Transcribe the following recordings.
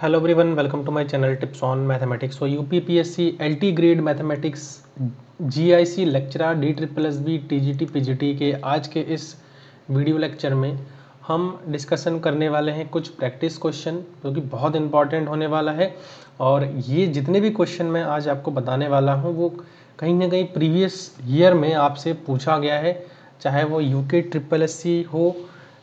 Hello everyone, welcome to my channel Tips on Mathematics. So UPPSC LT grade mathematics GIC lecturer DSSB TGT PGT के आज के इस video lecture में हम discussion करने वाले हैं कुछ प्रैक्टिस क्वेश्चन जो कि बहुत इंपॉर्टेंट होने वाला है। और ये जितने भी क्वेश्चन मैं आज आपको बताने वाला हूँ वो कहीं ना कहीं प्रीवियस ईयर में आपसे पूछा गया है, चाहे वो UKSSC हो,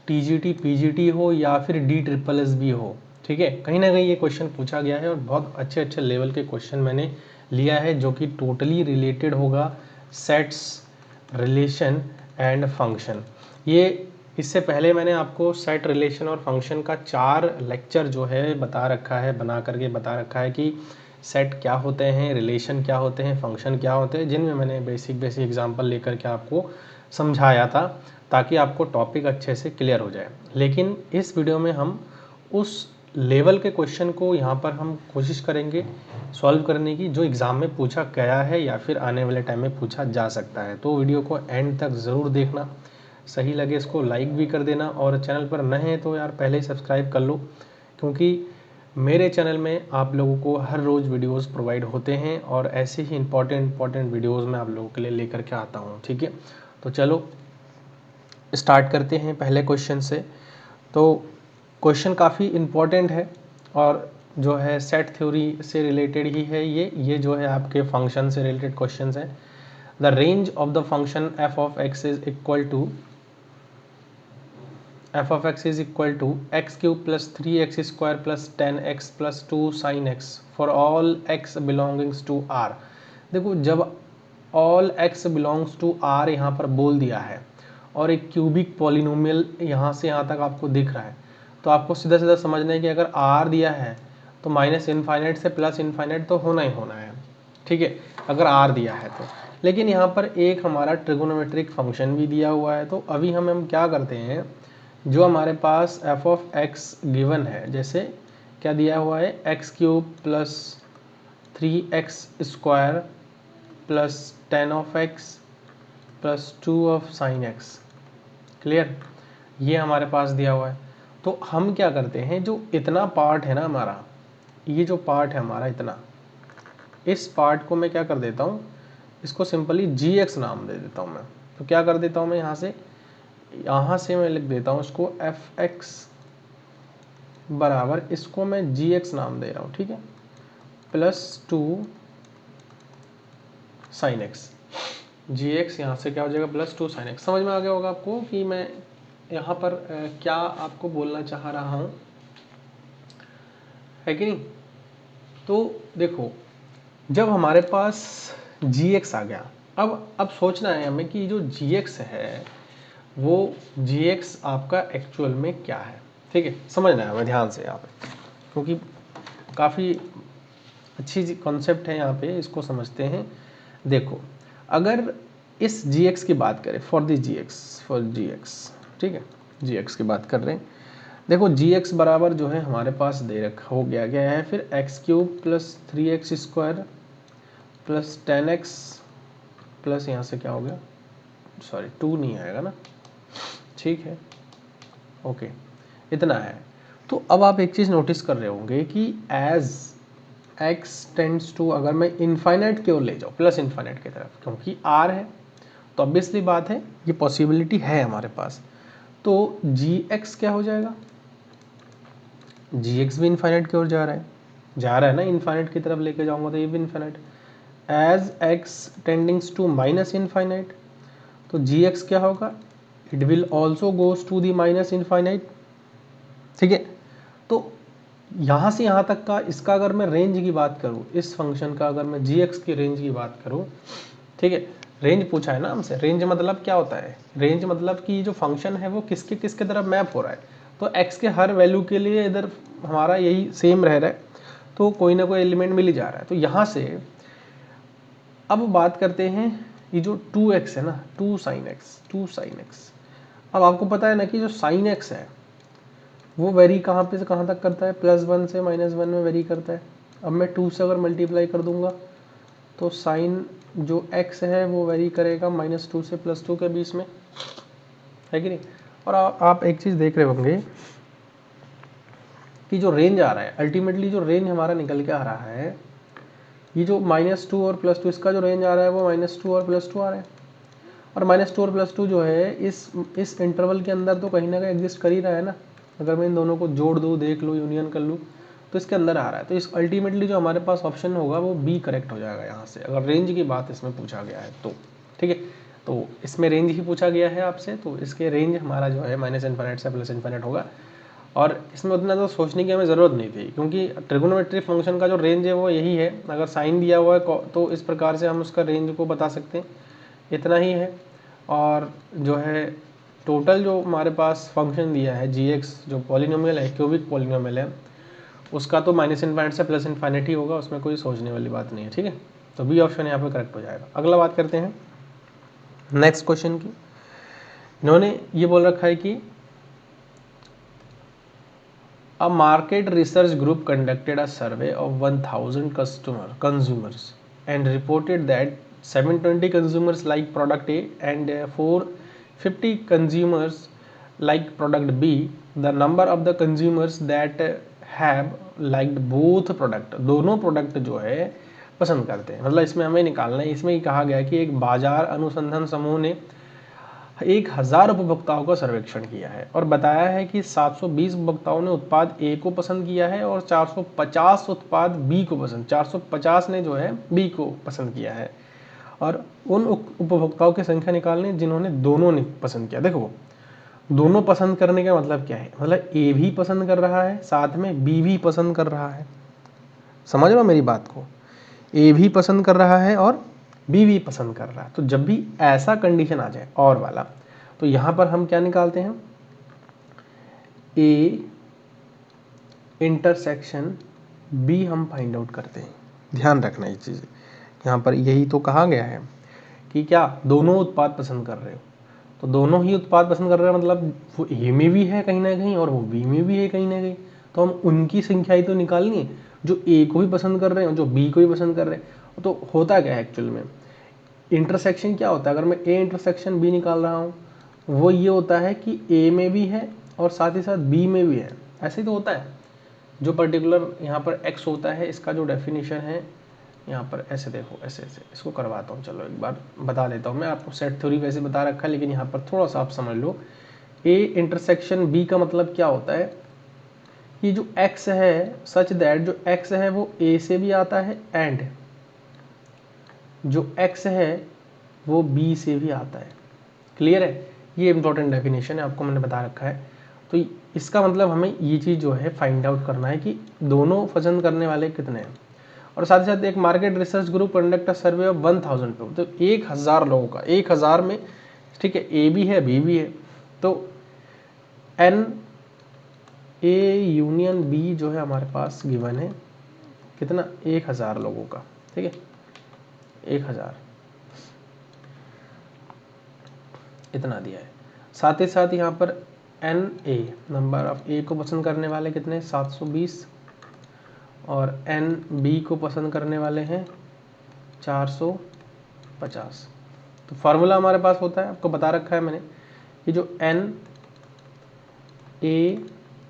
TGT PGT हो या फिर DSSB हो। ठीक है, कहीं ना कहीं ये क्वेश्चन पूछा गया है और बहुत अच्छे अच्छे लेवल के क्वेश्चन मैंने लिया है जो कि टोटली रिलेटेड होगा सेट्स, रिलेशन एंड फंक्शन। ये इससे पहले मैंने आपको सेट, रिलेशन और फंक्शन का 4 लेक्चर जो है बता रखा है, बना करके बता रखा है कि सेट क्या होते हैं, रिलेशन क्या होते हैं, फंक्शन क्या होते हैं, जिनमें मैंने बेसिक एग्जाम्पल लेकर के आपको समझाया था ताकि आपको टॉपिक अच्छे से क्लियर हो जाए। लेकिन इस वीडियो में हम उस लेवल के क्वेश्चन को यहाँ पर हम कोशिश करेंगे सॉल्व करने की जो एग्ज़ाम में पूछा गया है या फिर आने वाले टाइम में पूछा जा सकता है। तो वीडियो को एंड तक ज़रूर देखना, सही लगे इसको लाइक भी कर देना और चैनल पर नए हैं तो यार पहले ही सब्सक्राइब कर लो, क्योंकि मेरे चैनल में आप लोगों को हर रोज़ वीडियोस प्रोवाइड होते हैं और ऐसे ही इंपॉर्टेंट वीडियोस मैं आप लोगों के लिए लेकर के आता हूँ। ठीक है, तो चलो स्टार्ट करते हैं पहले क्वेश्चन से। तो क्वेश्चन काफ़ी इम्पॉर्टेंट है और जो है सेट थ्योरी से रिलेटेड ही है। ये जो है आपके फंक्शन से रिलेटेड क्वेश्चन है। The range of the function f of x is equal to x cube plus 3x square plus 10x plus 2 sine x for all x belongings to r। देखो, जब all x belongs to r यहाँ पर बोल दिया है और एक cubic polynomial यहाँ से यहाँ तक आपको दिख रहा है, तो आपको सीधा सीधा समझना है कि अगर r दिया है तो माइनस इनफाइनाइट से प्लस इनफाइनाइट तो होना ही होना है। ठीक है, अगर r दिया है तो। लेकिन यहाँ पर एक हमारा ट्रिगोनोमेट्रिक फंक्शन भी दिया हुआ है, तो अभी हम क्या करते हैं, जो हमारे पास f ऑफ x गिवन है, जैसे क्या दिया हुआ है, x cube plus 3x square plus 10 of x plus 2 of sine x। Clear, ये हमारे पास दिया हुआ है। तो हम क्या करते हैं, जो इतना पार्ट है ना हमारा, ये जो पार्ट है हमारा इतना, इस पार्ट को मैं क्या कर देता हूँ, इसको सिंपली gx नाम दे देता हूँ मैं। तो क्या कर देता हूँ मैं, यहाँ से मैं लिख देता हूँ इसको fx बराबर, इसको मैं gx नाम दे रहा हूँ। ठीक है, प्लस 2 साइन एक्स। gx यहाँ से क्या हो जाएगा, प्लस 2 साइन एक्स। समझ में आ गया होगा आपको कि मैं यहाँ पर क्या आपको बोलना चाह रहा हूँ, है कि नहीं। तो देखो, जब हमारे पास gx आ गया, अब सोचना है हमें कि जो gx है वो gx आपका एक्चुअल में क्या है। ठीक है, समझना है हमें ध्यान से यहाँ पे, क्योंकि काफ़ी अच्छी कॉन्सेप्ट है यहाँ पे, इसको समझते हैं। देखो, अगर इस gx की बात करें, फॉर gx, ठीक है, gx की बात कर रहे हैं। देखो, gx बराबर जो है हमारे पास दे रखा हो गया है, फिर x cube plus 3x square plus 10x plus यहाँ से क्या हो गया, सॉरी 2 नहीं आएगा ना, ठीक है, ओके, इतना है। तो अब आप एक चीज़ नोटिस कर रहे होंगे कि एज x टेंड्स टू, अगर मैं इनफाइनाइट की ओर ले जाऊँ, प्लस इनफाइनाइट की तरफ, क्योंकि r है तो ऑब्वियसली बात है ये पॉसिबिलिटी है हमारे पास, तो gx क्या हो जाएगा, gx भी इनफाइनाइट की ओर जा रहा है ना, इनफाइनाइट की तरफ लेके जाऊंगा तो ये भी infinite. As x tends to minus infinite, तो gx क्या होगा, it will also goes to the minus infinite. ठीक है, तो यहाँ से यहाँ तक का इसका अगर मैं रेंज की बात करूँ, इस फंक्शन का अगर मैं gx की रेंज की बात करूँ, ठीक है, रेंज पूछा है ना हमसे, रेंज मतलब क्या होता है, रेंज मतलब कि जो फंक्शन है वो किसके किसके तरफ मैप हो रहा है, तो x के हर वैल्यू के लिए इधर हमारा यही सेम रह रहा है, तो कोई ना कोई एलिमेंट मिल ही जा रहा है। तो यहाँ से अब बात करते हैं, ये जो 2x है ना, 2 sin x, अब आपको पता है ना कि जो sin x है वो वेरी कहाँ पे से कहाँ तक करता है, +1 से -1 में वेरी करता है। अब मैं 2 से अगर मल्टीप्लाई कर दूंगा तो साइन जो x है वो वेरी करेगा -2 से +2 के बीच में, है कि नहीं। और आप एक चीज़ देख रहे होंगे कि जो रेंज आ रहा है, अल्टीमेटली जो रेंज हमारा निकल के आ रहा है, ये जो -2 और +2 इसका जो रेंज आ रहा है वो -2 और +2 आ रहा है। और -2 और +2 जो है इस इंटरवल के अंदर तो कहीं ना कहीं एग्जिस्ट कर ही रहा है ना। अगर मैं इन दोनों को जोड़ दूँ, देख लूँ, यूनियन कर लूँ, तो इसके अंदर आ रहा है। तो इस अल्टीमेटली जो हमारे पास ऑप्शन होगा वो बी करेक्ट हो जाएगा यहाँ से, अगर रेंज की बात इसमें पूछा गया है तो। ठीक है, तो इसमें रेंज ही पूछा गया है आपसे, तो इसके रेंज हमारा जो है -∞ से +∞ होगा। और इसमें उतना तो सोचने की हमें ज़रूरत नहीं थी, क्योंकि ट्रिगोनोमेट्रिक फंक्शन का जो रेंज है वो यही है। अगर साइन दिया हुआ है तो इस प्रकार से हम उसका रेंज को बता सकते हैं, इतना ही है। और जो है टोटल जो हमारे पास फंक्शन दिया है g(x), जो पॉलिनोमियल है, क्यूबिक पॉलिनोमियल है, उसका तो -∞ से +∞ ही होगा, उसमें कोई सोचने वाली बात नहीं है। ठीक है, तो बी ऑप्शन यहाँ पे करेक्ट हो जाएगा। अगला बात करते हैं नेक्स्ट क्वेश्चन की। इन्होंने ये बोल रखा है कि A market research group conducted a survey of 1000 consumers and reported that 720 consumers like product A and 450 consumers like product B. The number of the consumers that have liked both product, दोनों product जो है पसंद करते हैं। मतलब इसमें हमें निकालना है, इसमें कहा गया कि एक बाजार अनुसंधान समूह ने 1000 उपभोक्ताओं का सर्वेक्षण किया है और बताया है कि 720 उपभोक्ताओं ने उत्पाद ए को पसंद किया है और 450 उत्पाद बी को पसंद, 450 ने जो है बी को पसंद किया है। और उन उपभोक्ताओं की संख्या निकालने जिन्होंने दोनों ने पसंद किया। देखो, दोनों पसंद करने का मतलब क्या है, मतलब ए भी पसंद कर रहा है, साथ में बी भी पसंद कर रहा है। समझ लो मेरी बात को, ए भी पसंद कर रहा है और बी भी पसंद कर रहा है। तो जब भी ऐसा कंडीशन आ जाए और वाला, तो यहाँ पर हम क्या निकालते हैं, ए इंटरसेक्शन बी हम फाइंड आउट करते हैं। ध्यान रखना ये चीज़, यहाँ पर यही तो कहा गया है कि क्या दोनों उत्पाद पसंद कर रहे हो, तो दोनों ही उत्पाद पसंद कर रहे हैं, मतलब वो ए में भी है कहीं ना कहीं और वो बी में भी है कहीं ना कहीं। तो हम उनकी संख्या ही तो निकालनी है जो ए को भी पसंद कर रहे हैं, जो बी को भी पसंद कर रहे हैं। तो होता क्या है एक्चुअल में, इंटरसेक्शन क्या होता है, अगर मैं ए इंटरसेक्शन बी निकाल रहा हूँ, वो ये होता है कि ए में भी है और साथ ही साथ बी में भी है। ऐसे ही तो होता है। जो पर्टिकुलर यहाँ पर एक्स होता है, इसका जो डेफिनेशन है यहाँ पर ऐसे देखो, ऐसे ऐसे इसको करवाता हूँ, चलो एक बार बता देता हूँ मैं आपको। सेट थ्योरी वैसे बता रखा है, लेकिन यहाँ पर थोड़ा सा आप समझ लो। ए इंटरसेक्शन बी का मतलब क्या होता है कि जो एक्स है, सच दैट जो एक्स है वो ए से भी आता है एंड जो एक्स है वो बी से भी आता है। क्लियर है, ये इंपॉर्टेंट डेफिनेशन है, आपको मैंने बता रखा है। तो इसका मतलब हमें ये चीज़ जो है फाइंड आउट करना है कि दोनों पसंद करने वाले कितने हैं। और साथ ही साथ एक market research group conduct a survey of 1000 पे, तो 1000 लोगों का, 1000 में ठीक है ए भी है बी भी है, तो एन ए यूनियन बी जो है हमारे पास गिवन है कितना, 1000 लोगों का। ठीक है, 1000 इतना दिया है। साथ ही साथ यहाँ पर एन ए, नंबर ऑफ ए को पसंद करने वाले कितने, 720, और एन बी को पसंद करने वाले हैं 450। तो फार्मूला हमारे पास होता है, आपको बता रखा है मैंने, कि जो एन ए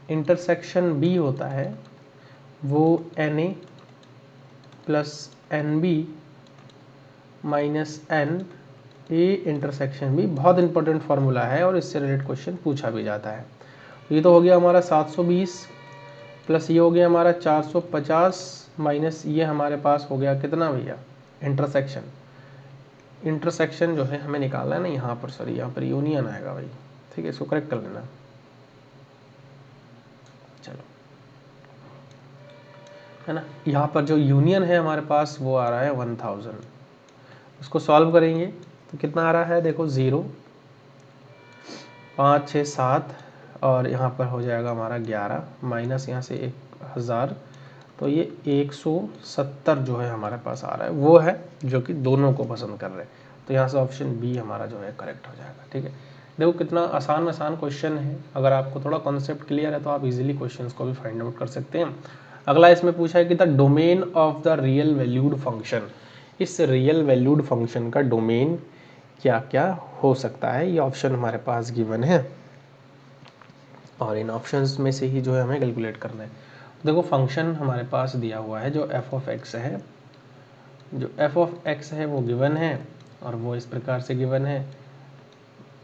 इंटरसेक्शन बी होता है वो n A plus n B minus n A intersection B. बहुत इंपॉर्टेंट फार्मूला है और इससे रिलेटेड क्वेश्चन पूछा भी जाता है। ये तो हो गया हमारा 720 प्लस ये हो गया हमारा 450 माइनस ये हमारे पास हो गया कितना भैया, इंटरसेक्शन। इंटरसेक्शन जो है हमें निकालना है ना यहाँ पर, सॉरी यहाँ पर यूनियन आएगा भाई। ठीक है, इसको करेक्ट कर लेना। चलो, है ना, यहाँ पर जो यूनियन है हमारे पास वो आ रहा है 1000। उसको सॉल्व करेंगे तो कितना आ रहा है, देखो 0, 5, 6, 7 और यहाँ पर हो जाएगा हमारा 11 माइनस यहाँ से 1000, तो ये 170 जो है हमारे पास आ रहा है, वो है जो कि दोनों को पसंद कर रहे हैं। तो यहाँ से ऑप्शन बी हमारा जो है करेक्ट हो जाएगा। ठीक है, देखो कितना आसान क्वेश्चन है। अगर आपको थोड़ा कॉन्सेप्ट क्लियर है तो आप इजीली क्वेश्चंस को भी फाइंड आउट कर सकते हैं। अगला इसमें पूछा है कि the domain of the real valued function, इस रियल वैल्यूड फंक्शन का डोमेन क्या क्या हो सकता है, ये ऑप्शन हमारे पास गिवन है। और इन ऑप्शंस में से ही जो है हमें कैलकुलेट करना है। देखो फंक्शन हमारे पास दिया हुआ है जो एफ ऑफ एक्स है, जो एफ ऑफ एक्स है वो गिवन है और वो इस प्रकार से गिवन है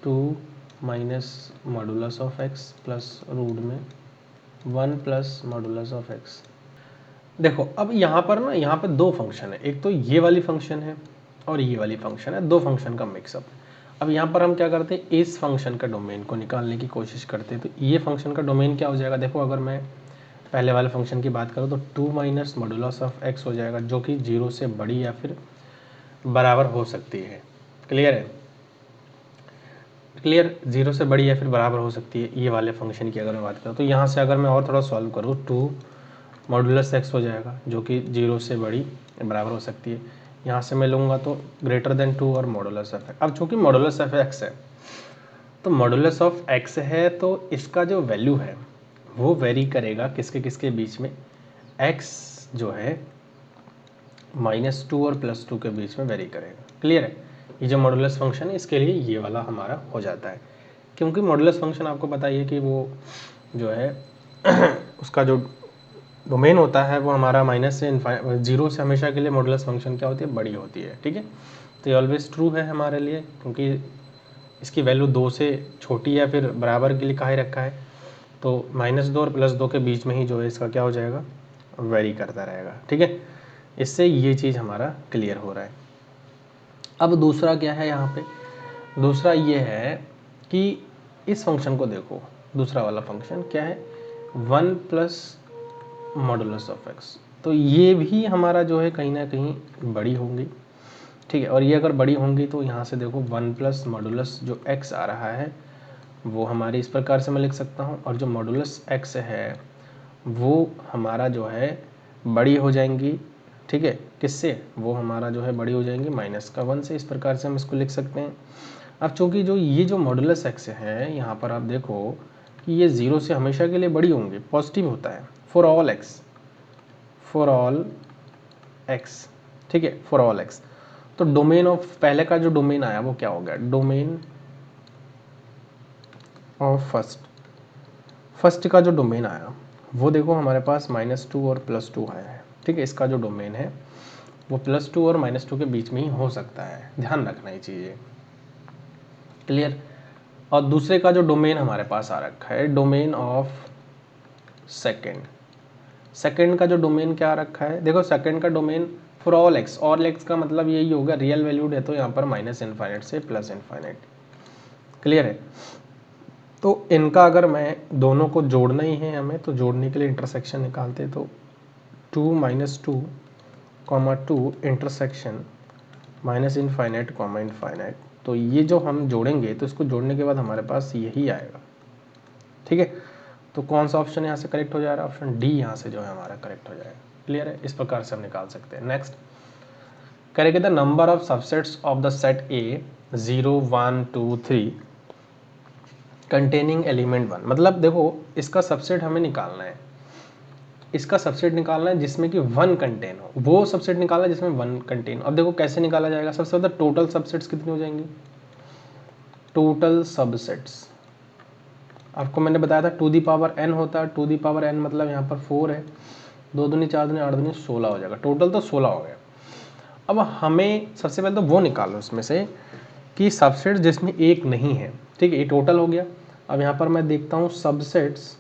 2 minus modulus of x plus root में 1 प्लस मॉडुलस ऑफ एक्स। देखो अब यहाँ पर ना, यहाँ पे दो फंक्शन है, एक तो ये वाली फंक्शन है और ये वाली फंक्शन है, दो फंक्शन का मिक्सअप। अब यहाँ पर हम क्या करते हैं, इस फंक्शन का डोमेन को निकालने की कोशिश करते हैं। तो ये फंक्शन का डोमेन क्या हो जाएगा, देखो अगर मैं पहले वाले फंक्शन की बात करूँ तो 2 माइनस मॉडुलस ऑफ एक्स हो जाएगा, जो कि 0 से बड़ी या फिर बराबर हो सकती है। क्लियर है, क्लियर, 0 से बड़ी या फिर बराबर हो सकती है ये वाले फंक्शन की अगर मैं बात करूँ। तो यहाँ से अगर मैं और थोड़ा सॉल्व करूँ, 2 मॉडुलस एक्स हो जाएगा, जो कि 0 से बड़ी बराबर हो सकती है। यहाँ से मैं लूँगा तो ग्रेटर देन 2 और मॉडुलस ऑफ एक्स। अब चूँकि मॉडुलस ऑफ एक्स है, तो मॉडुलस ऑफ एक्स है तो इसका जो वैल्यू है वो वेरी करेगा किसके किसके बीच में, x जो है -2 और +2 के बीच में वेरी करेगा। क्लियर है, ये जो मॉडुलस फंक्शन है इसके लिए ये वाला हमारा हो जाता है, क्योंकि मॉडुलस फंक्शन आपको पता ही है कि वो जो है उसका जो डोमेन होता है वो हमारा माइनस से 0 से हमेशा के लिए मॉडुलस फंक्शन क्या होती है, बड़ी होती है। ठीक है, तो ये ऑलवेज ट्रू है हमारे लिए, क्योंकि इसकी वैल्यू 2 से छोटी या फिर बराबर के लिए कहा ही रखा है, तो -2 और +2 के बीच में ही जो है इसका क्या हो जाएगा, वेरी करता रहेगा। ठीक है, इससे ये चीज़ हमारा क्लियर हो रहा है। अब दूसरा क्या है यहाँ पे, दूसरा ये है कि इस फंक्शन को देखो, दूसरा वाला फंक्शन क्या है, 1 प्लस मॉडुलस ऑफ एक्स। तो ये भी हमारा जो है कहीं ना कहीं बड़ी होंगी। ठीक है, और ये अगर बड़ी होंगी तो यहाँ से देखो 1 प्लस मॉडुलस जो एक्स आ रहा है वो हमारे इस प्रकार से मैं लिख सकता हूँ, और जो मॉडुलस एक्स है वो हमारा जो है बड़ी हो जाएंगी। ठीक है, किससे, वो हमारा जो है बड़ी हो जाएंगी -1 से। इस प्रकार से हम इसको लिख सकते हैं। अब चूंकि जो ये जो मॉडुलस एक्स है यहाँ पर आप देखो कि ये 0 से हमेशा के लिए बड़ी होंगी, पॉजिटिव होता है for all x, for all x. ठीक है, फॉर ऑल एक्स। तो डोमेन ऑफ पहले का जो डोमेन आया वो क्या हो गया, डोमेन ऑफ फर्स्ट का जो डोमेन आया वो देखो हमारे पास -2 और +2 आया है। ठीक है, इसका जो डोमेन है वो +2 और -2 के बीच में ही हो सकता है, ध्यान रखना ये चीज़ें। क्लियर, और दूसरे का जो डोमेन हमारे पास आ रखा है, डोमेन ऑफ सेकेंड का जो डोमेन क्या आ रखा है, देखो सेकेंड का domain for all x, all x का मतलब यही होगा रियल वैल्यूड है तो यहाँ पर -∞ से +∞। क्लियर है, तो इनका अगर मैं दोनों को जोड़ना ही है हमें, तो जोड़ने के लिए इंटरसेक्शन निकालते, तो 2 - 2, 2 इंटरसेक्शन -∞, तो ये जो हम जोड़ेंगे तो इसको जोड़ने के बाद हमारे पास यही आएगा। ठीक है, तो कौन सा ऑप्शन यहाँ से करेक्ट हो जा रहा है, ऑप्शन डी यहाँ से जो है हमारा करेक्ट हो जाएगा। क्लियर है, इस प्रकार से हम निकाल सकते हैं। नेक्स्ट करेंगे, the number of subsets of the set A 0 1 2 3 containing element 1। मतलब देखो इसका सबसेट हमें निकालना है, इसका सबसेट निकालना है जिसमें कि 1 कंटेन हो, वो सबसेट निकालना है जिसमें 1 कंटेन हो। अब देखो कैसे निकाला जाएगा, सबसे ज़्यादा टोटल सबसेट्स कितनी हो जाएंगी, टोटल सबसेट्स आपको मैंने बताया था 2 दी पावर n होता है, 2 दी पावर n मतलब यहाँ पर 4 है, 2 दूनी 4 दूनी 8 दूनी 16 हो जाएगा, टोटल तो 16 हो गया। अब हमें सबसे पहले तो वो निकालो इसमें से कि सबसेट जिसमें एक नहीं है। ठीक है, ये टोटल हो गया। अब यहाँ पर मैं देखता हूँ सबसेट्स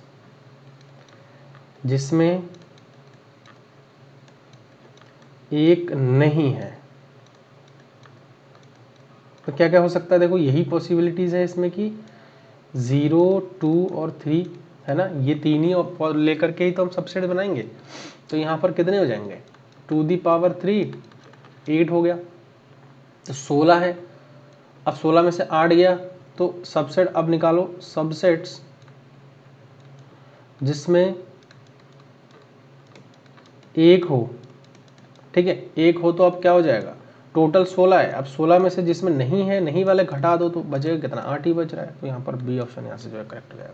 जिसमें एक नहीं है, तो क्या क्या हो सकता है, देखो यही पॉसिबिलिटीज़ है इसमें कि 0 2 और 3 है ना, ये तीन ही लेकर के ही तो हम सबसेट बनाएंगे। तो यहाँ पर कितने हो जाएंगे, 2 दी पावर 3 8 हो गया, तो 16 है। अब 16 में से 8 गया, तो सबसेट अब निकालो, सबसेट्स जिसमें एक हो। ठीक है, एक हो तो अब क्या हो जाएगा, टोटल 16 है, अब 16 में से जिसमें नहीं है, नहीं वाले घटा दो तो बचेगा कितना, 8 ही बच रहा है। तो यहाँ पर बी ऑप्शन यहाँ से जो है करेक्ट हो जाएगा।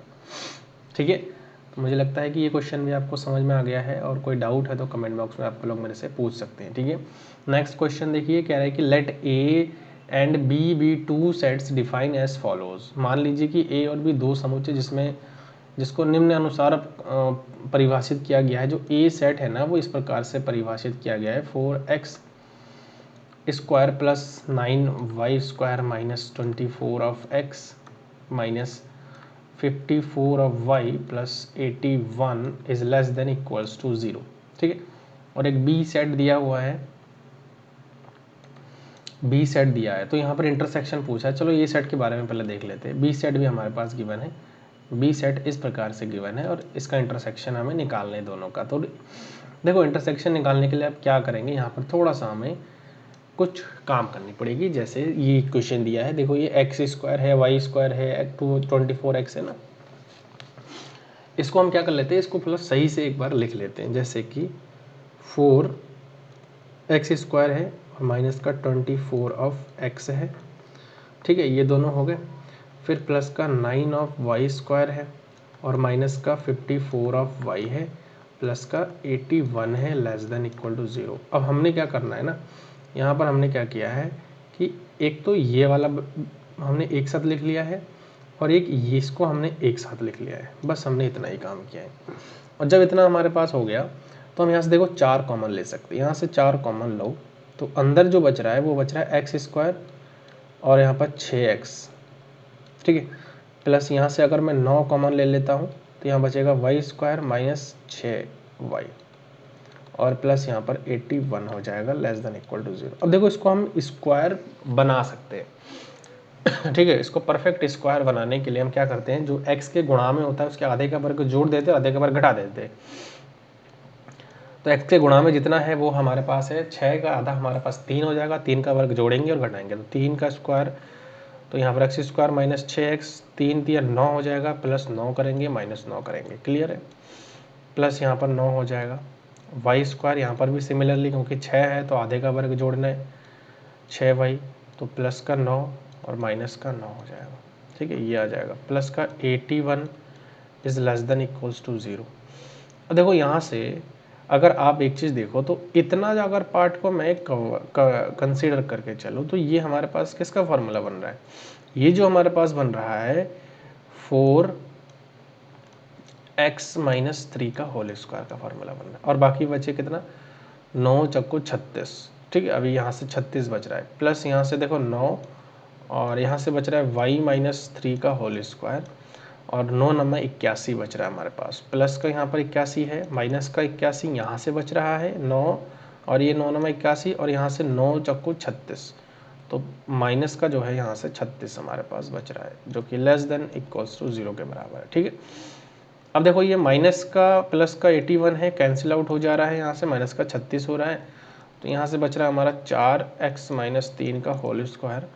ठीक है, तो मुझे लगता है कि ये क्वेश्चन भी आपको समझ में आ गया है, और कोई डाउट है तो कमेंट बॉक्स में आप लोग मेरे से पूछ सकते हैं। ठीक है, नेक्स्ट क्वेश्चन देखिए, कह रहा है कि let A and B be 2 sets define as follows. मान लीजिए कि ए और बी दो समुच्चय जिसमें जिसको निम्न अनुसार परिभाषित किया गया है। जो ए सेट है ना वो इस प्रकार से परिभाषित किया गया है 4x square plus 9y square minus 24 of x minus 54 of y plus 81 is less than equals to 0। ठीक है, और एक बी सेट दिया हुआ है, बी सेट दिया है, तो यहाँ पर इंटरसेक्शन पूछा है। चलो ये सेट के बारे में पहले देख लेते हैं। बी सेट भी हमारे पास गिवन है, बी सेट इस प्रकार से गिवन है और इसका इंटरसेक्शन हमें निकालना है दोनों का। तो देखो इंटरसेक्शन निकालने के लिए आप क्या करेंगे, यहाँ पर थोड़ा सा हमें कुछ काम करनी पड़ेगी। जैसे ये इक्वेशन दिया है, देखो ये एक्स स्क्वायर है, वाई स्क्वायर है, 24x है ना, इसको हम क्या कर लेते हैं, इसको प्लस सही से एक बार लिख लेते हैं। जैसे कि 4x स्क्वायर है और माइनस का 24 ऑफ x है। ठीक है, ये दोनों हो गए। फिर प्लस का 9 ऑफ वाई स्क्वायर है और माइनस का 54 ऑफ y है, प्लस का 81 है लेस देन इक्वल टू 0। अब हमने क्या करना है ना, यहाँ पर हमने क्या किया है कि एक तो ये वाला हमने एक साथ लिख लिया है और एक ये इसको हमने एक साथ लिख लिया है। बस हमने इतना ही काम किया है। और जब इतना हमारे पास हो गया तो हम यहाँ से देखो 4 कॉमन ले सकते हैं। यहाँ से 4 कॉमन लो तो अंदर जो बच रहा है वो बच रहा है एक्स स्क्वायर और यहाँ पर 6x। ठीक है, प्लस यहाँ से अगर मैं 9 कॉमन ले लेता हूँ तो यहाँ बचेगा वाई स्क्वायर माइनस 6y और प्लस यहाँ पर 81 हो जाएगा लेस देन इक्वल टू 0। अब देखो इसको हम स्क्वायर बना सकते हैं। ठीक है, इसको परफेक्ट स्क्वायर बनाने के लिए हम क्या करते हैं, जो x के गुणा में होता है उसके आधे का वर्ग जोड़ देते हैं, आधे का वर्ग घटा देते हैं। तो x के गुणा में जितना है वो हमारे पास है 6 का आधा हमारे पास 3 हो जाएगा, 3 का वर्ग जोड़ेंगे और घटाएंगे तो 3 का स्क्वायर, तो यहाँ पर एक्स स्क्वायर माइनस 6x, 3 3 9 हो जाएगा, प्लस 9 करेंगे माइनस 9 करेंगे, क्लियर है। प्लस यहाँ पर 9 हो जाएगा, वाई स्क्वायर यहाँ पर भी सिमिलरली क्योंकि 6 है तो आधे का वर्ग जोड़ना है 6y, तो प्लस का 9 और माइनस का 9 हो जाएगा। ठीक है, ये आ जाएगा प्लस का 81 is less than equals to 0। अब देखो यहाँ से अगर आप एक चीज़ देखो तो इतना जो अगर पार्ट को मैं कंसीडर करके चलूँ तो ये हमारे पास किसका फॉर्मूला बन रहा है, ये जो हमारे पास बन रहा है 4x माइनस 3 का होल स्क्वायर का फॉर्मूला बन रहा है। और बाकी बचे कितना, 9 चक्को 36। ठीक है, अभी यहाँ से 36 बच रहा है, प्लस यहाँ से देखो 9 और यहाँ से बच रहा है y माइनस 3 का होल स्क्वायर और 9 नंबर 81 बच रहा है हमारे पास। प्लस का यहाँ पर 81 है, माइनस का 81 यहाँ से बच रहा है 9 और ये 9 नंबर 81 और यहाँ से 9 चक्को 36, तो माइनस का जो है यहाँ से 36 हमारे पास बच रहा है जो कि लेस देन इक्वल्स टू 0 के बराबर है। ठीक है, अब देखो ये माइनस का प्लस का 81 है, कैंसिल आउट हो जा रहा है, यहाँ से माइनस का 36 हो रहा है, तो यहाँ से बच रहा है हमारा 4x माइनस 3 का होल स्क्वायर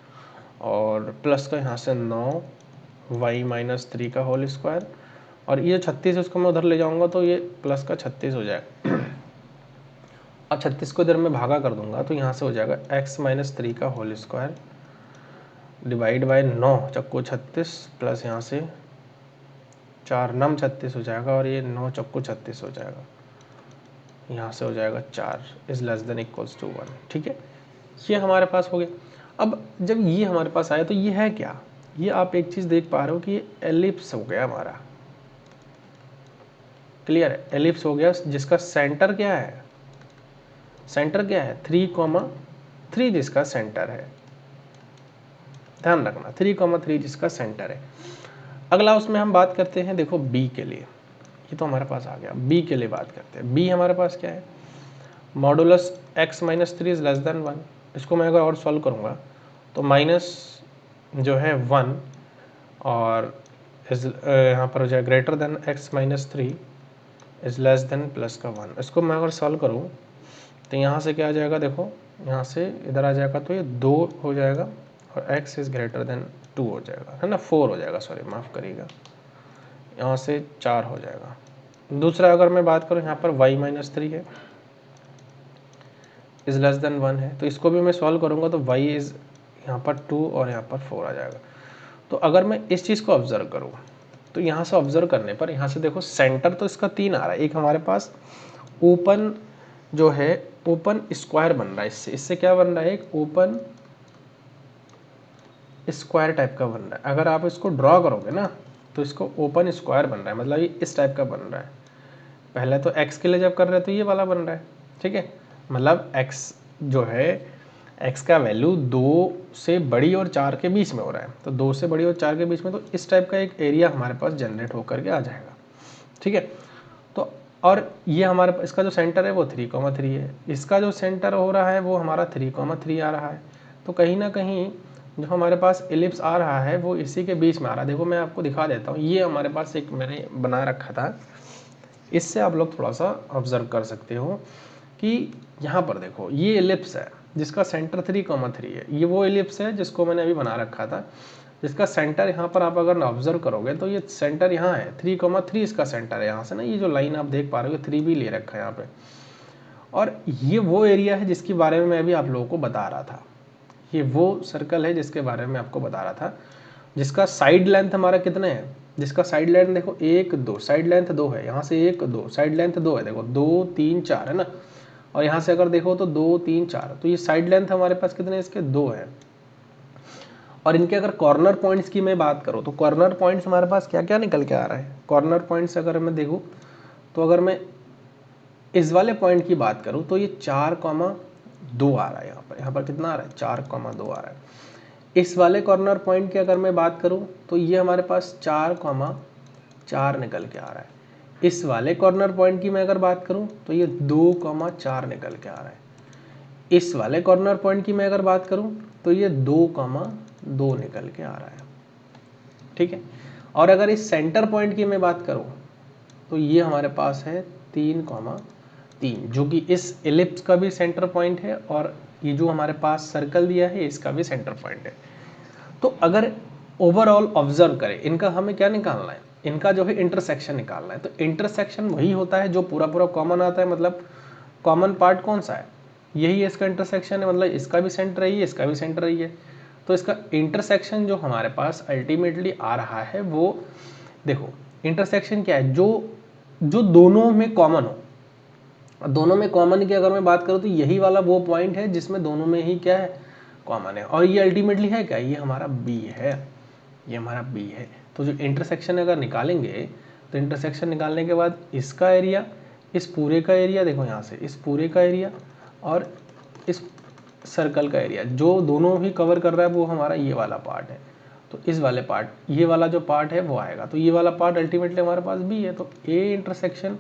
और प्लस का यहाँ से 9 y माइनस 3 का होल स्क्वायर और ये 36 है उसको मैं उधर ले जाऊंगा तो ये प्लस का 36 हो जाएगा। अब 36 को इधर में भागा कर दूंगा तो यहाँ से हो जाएगा x माइनस 3 का होल स्क्वायर डिवाइड बाय 9 चक्को 36 प्लस यहाँ से 4 नम 36 हो जाएगा और ये 9 चक्को 36 हो जाएगा, यहाँ से हो जाएगा 4 is less than equals to 1। ठीक है, ये हमारे पास हो गया। अब जब ये हमारे पास आया तो ये है क्या, ये आप एक चीज़ देख पा रहे हो कि ये एलिप्स हो गया हमारा, क्लियर है, एलिप्स हो गया जिसका सेंटर क्या है, सेंटर क्या है 3,3 जिसका सेंटर है, ध्यान रखना 3,3 जिसका सेंटर है। अगला उसमें हम बात करते हैं, देखो बी के लिए, ये तो हमारे पास आ गया, बी के लिए बात करते हैं। बी हमारे पास क्या है, modulus x minus 3 is less then 1। इसको मैं अगर और सॉल्व करूँगा तो माइनस जो है 1 और यहाँ पर हो जाए greater than x minus 3 is less then plus का 1। इसको मैं अगर सॉल्व करूँ तो यहाँ से क्या आ जाएगा, देखो यहाँ से इधर आ जाएगा तो ये 2 हो जाएगा और x इज ग्रेटर देन 2 हो जाएगा, है ना, 4 हो जाएगा, सॉरी माफ़ करिएगा, यहाँ से 4 हो जाएगा। दूसरा अगर मैं बात करूँ यहाँ पर y माइनस 3 है इज लेस देन 1 है, तो इसको भी मैं सॉल्व करूँगा तो y इज यहाँ पर 2 और यहाँ पर 4 आ जाएगा। तो अगर मैं इस चीज़ को ऑब्जर्व करूँ तो यहाँ से ऑब्जर्व करने पर यहाँ से देखो सेंटर तो इसका 3 आ रहा है, एक हमारे पास ओपन जो है ओपन स्क्वायर बन रहा है, इससे क्या बन रहा है, एक ओपन स्क्वायर टाइप का बन रहा है। अगर आप इसको ड्रॉ करोगे ना तो इसको ओपन स्क्वायर बन रहा है, मतलब ये इस टाइप का बन रहा है। पहले तो x के लिए जब कर रहे हैं तो ये वाला बन रहा है, ठीक है, मतलब x जो है x का वैल्यू 2 से बड़ी और 4 के बीच में हो रहा है, तो 2 से बड़ी और 4 के बीच में, तो इस टाइप का एक एरिया हमारे पास जनरेट होकर के आ जाएगा, ठीक है। तो और ये हमारे पास इसका जो सेंटर है वो 3,3 है, इसका जो सेंटर हो रहा है वो हमारा 3,3 आ रहा है। तो कहीं ना कहीं जो हमारे पास एलिप्स आ रहा है वो इसी के बीच में आ रहा है। देखो मैं आपको दिखा देता हूँ, ये हमारे पास एक मैंने बना रखा था, इससे आप लोग थोड़ा सा ऑब्जर्व कर सकते हो कि यहाँ पर देखो ये एलिप्स है जिसका सेंटर 3,3 है, ये वो एलिप्स है जिसको मैंने अभी बना रखा था, जिसका सेंटर यहाँ पर आप अगर ऑब्जर्व करोगे तो ये सेंटर यहाँ है 3,3 इसका सेंटर है यहाँ से ना, ये जो लाइन आप देख पा रहे हो 3 भी ले रखा है यहाँ पे। और ये वो एरिया है जिसके बारे में मैं अभी आप लोगों को बता रहा था, ये वो सर्कल है जिसके बारे में आपको बता रहा था, जिसका साइड लेंथ हमारा कितने है, जिसका साइड लेंथ देखो 1 2, साइड लेंथ 2 है, यहाँ से 1 2, साइड लेंथ 2 है, देखो 2 3 4 है ना, और यहाँ से अगर देखो तो 2 3 4, तो ये साइड लेंथ हमारे पास कितने इसके 2 है। और इनके अगर कॉर्नर पॉइंट्स की मैं बात करूँ तो कॉर्नर पॉइंट्स हमारे पास क्या क्या निकल के आ रहा है, कॉर्नर पॉइंट्स अगर मैं देखूँ तो अगर मैं इस वाले पॉइंट की बात करूँ तो ये 4,2 आ रहा है, यहाँ पर कितना आ रहा है 4,2 आ रहा है। इस वाले कॉर्नर पॉइंट की अगर मैं बात करूँ तो ये हमारे पास 4,4 निकल के आ रहा है। इस वाले कॉर्नर पॉइंट की मैं अगर बात करूँ तो ये 2,4 निकल के आ रहा है। इस वाले कॉर्नर पॉइंट की मैं अगर बात करूँ तो ये 2,2 निकल के आ रहा है, ठीक है। और अगर इस सेंटर पॉइंट की मैं बात करूँ तो ये हमारे पास है 3,3, जो कि इस एलिप्स का भी सेंटर पॉइंट है और ये जो हमारे पास सर्कल दिया है इसका भी सेंटर पॉइंट है। तो अगर ओवरऑल ऑब्जर्व करें, इनका हमें क्या निकालना है, इनका जो है इंटरसेक्शन निकालना है। तो इंटरसेक्शन वही होता है जो पूरा पूरा कॉमन आता है, मतलब कॉमन पार्ट कौन सा है, यही इसका इंटरसेक्शन है, मतलब इसका भी सेंटर है, इसका भी सेंटर है। तो इसका इंटरसेक्शन जो हमारे पास अल्टीमेटली आ रहा है वो देखो, इंटरसेक्शन क्या है, जो दोनों में कॉमन हो। दोनों में कॉमन की अगर मैं बात करूँ तो यही वाला वो पॉइंट है जिसमें दोनों में ही क्या है, कॉमन है। और ये अल्टीमेटली है क्या, ये हमारा बी है, ये हमारा बी है। तो जो इंटरसेक्शन अगर निकालेंगे तो इंटरसेक्शन निकालने के बाद इसका एरिया, इस पूरे का एरिया, देखो यहाँ से इस पूरे का एरिया और इस सर्कल का एरिया जो दोनों ही कवर कर रहा है वो हमारा ये वाला पार्ट है। तो इस वाले पार्ट, ये वाला जो पार्ट है वो आएगा, तो ये वाला पार्ट अल्टीमेटली हमारे पास बी है। तो ए इंटरसेक्शन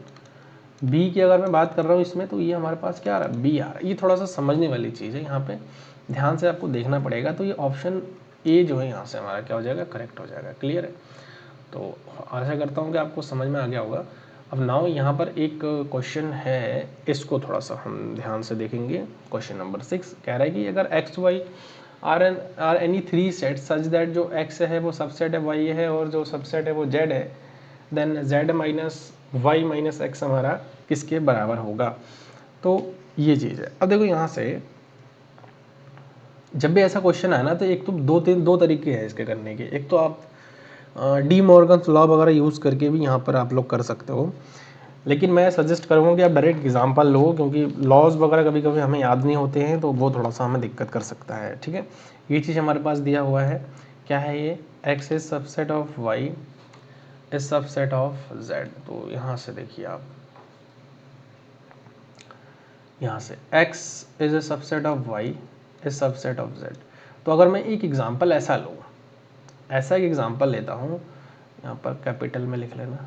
बी की अगर मैं बात कर रहा हूँ इसमें, तो ये हमारे पास क्या आ रहा है, बी आ रहा है। ये थोड़ा सा समझने वाली चीज़ है, यहाँ पे ध्यान से आपको देखना पड़ेगा। तो ये ऑप्शन ए जो है यहाँ से हमारा क्या हो जाएगा, करेक्ट हो जाएगा। क्लियर है, तो आशा करता हूँ कि आपको समझ में आ गया होगा। अब नाउ यहाँ पर एक क्वेश्चन है, इसको थोड़ा सा हम ध्यान से देखेंगे। क्वेश्चन नंबर 6 कह रहा है कि अगर X Y are any 3 set such that जो एक्स है वो सबसेट है वाई है और जो सबसेट है वो जेड है, then Z minus Y minus X हमारा किसके बराबर होगा। तो ये चीज़ है। अब देखो यहाँ से जब भी ऐसा क्वेश्चन आए ना तो एक तो दो तरीके हैं इसके करने के। एक तो आप डी मॉर्गन्स लॉ वगैरह यूज़ करके भी यहाँ पर आप लोग कर सकते हो, लेकिन मैं सजेस्ट करूँगा कि आप डायरेक्ट एग्जांपल लो, क्योंकि लॉज वगैरह कभी कभी हमें याद नहीं होते हैं तो वो थोड़ा सा हमें दिक्कत कर सकता है, ठीक है। ये चीज़ हमारे पास दिया हुआ है, क्या है ये, X is subset of Y is subset of Z. तो यहाँ से देखिए आप, यहाँ से x is a subset of y is subset of z। तो अगर मैं एक एग्जांपल ऐसा लूँ, ऐसा एक एग्जांपल लेता हूँ, यहाँ पर कैपिटल में लिख लेना,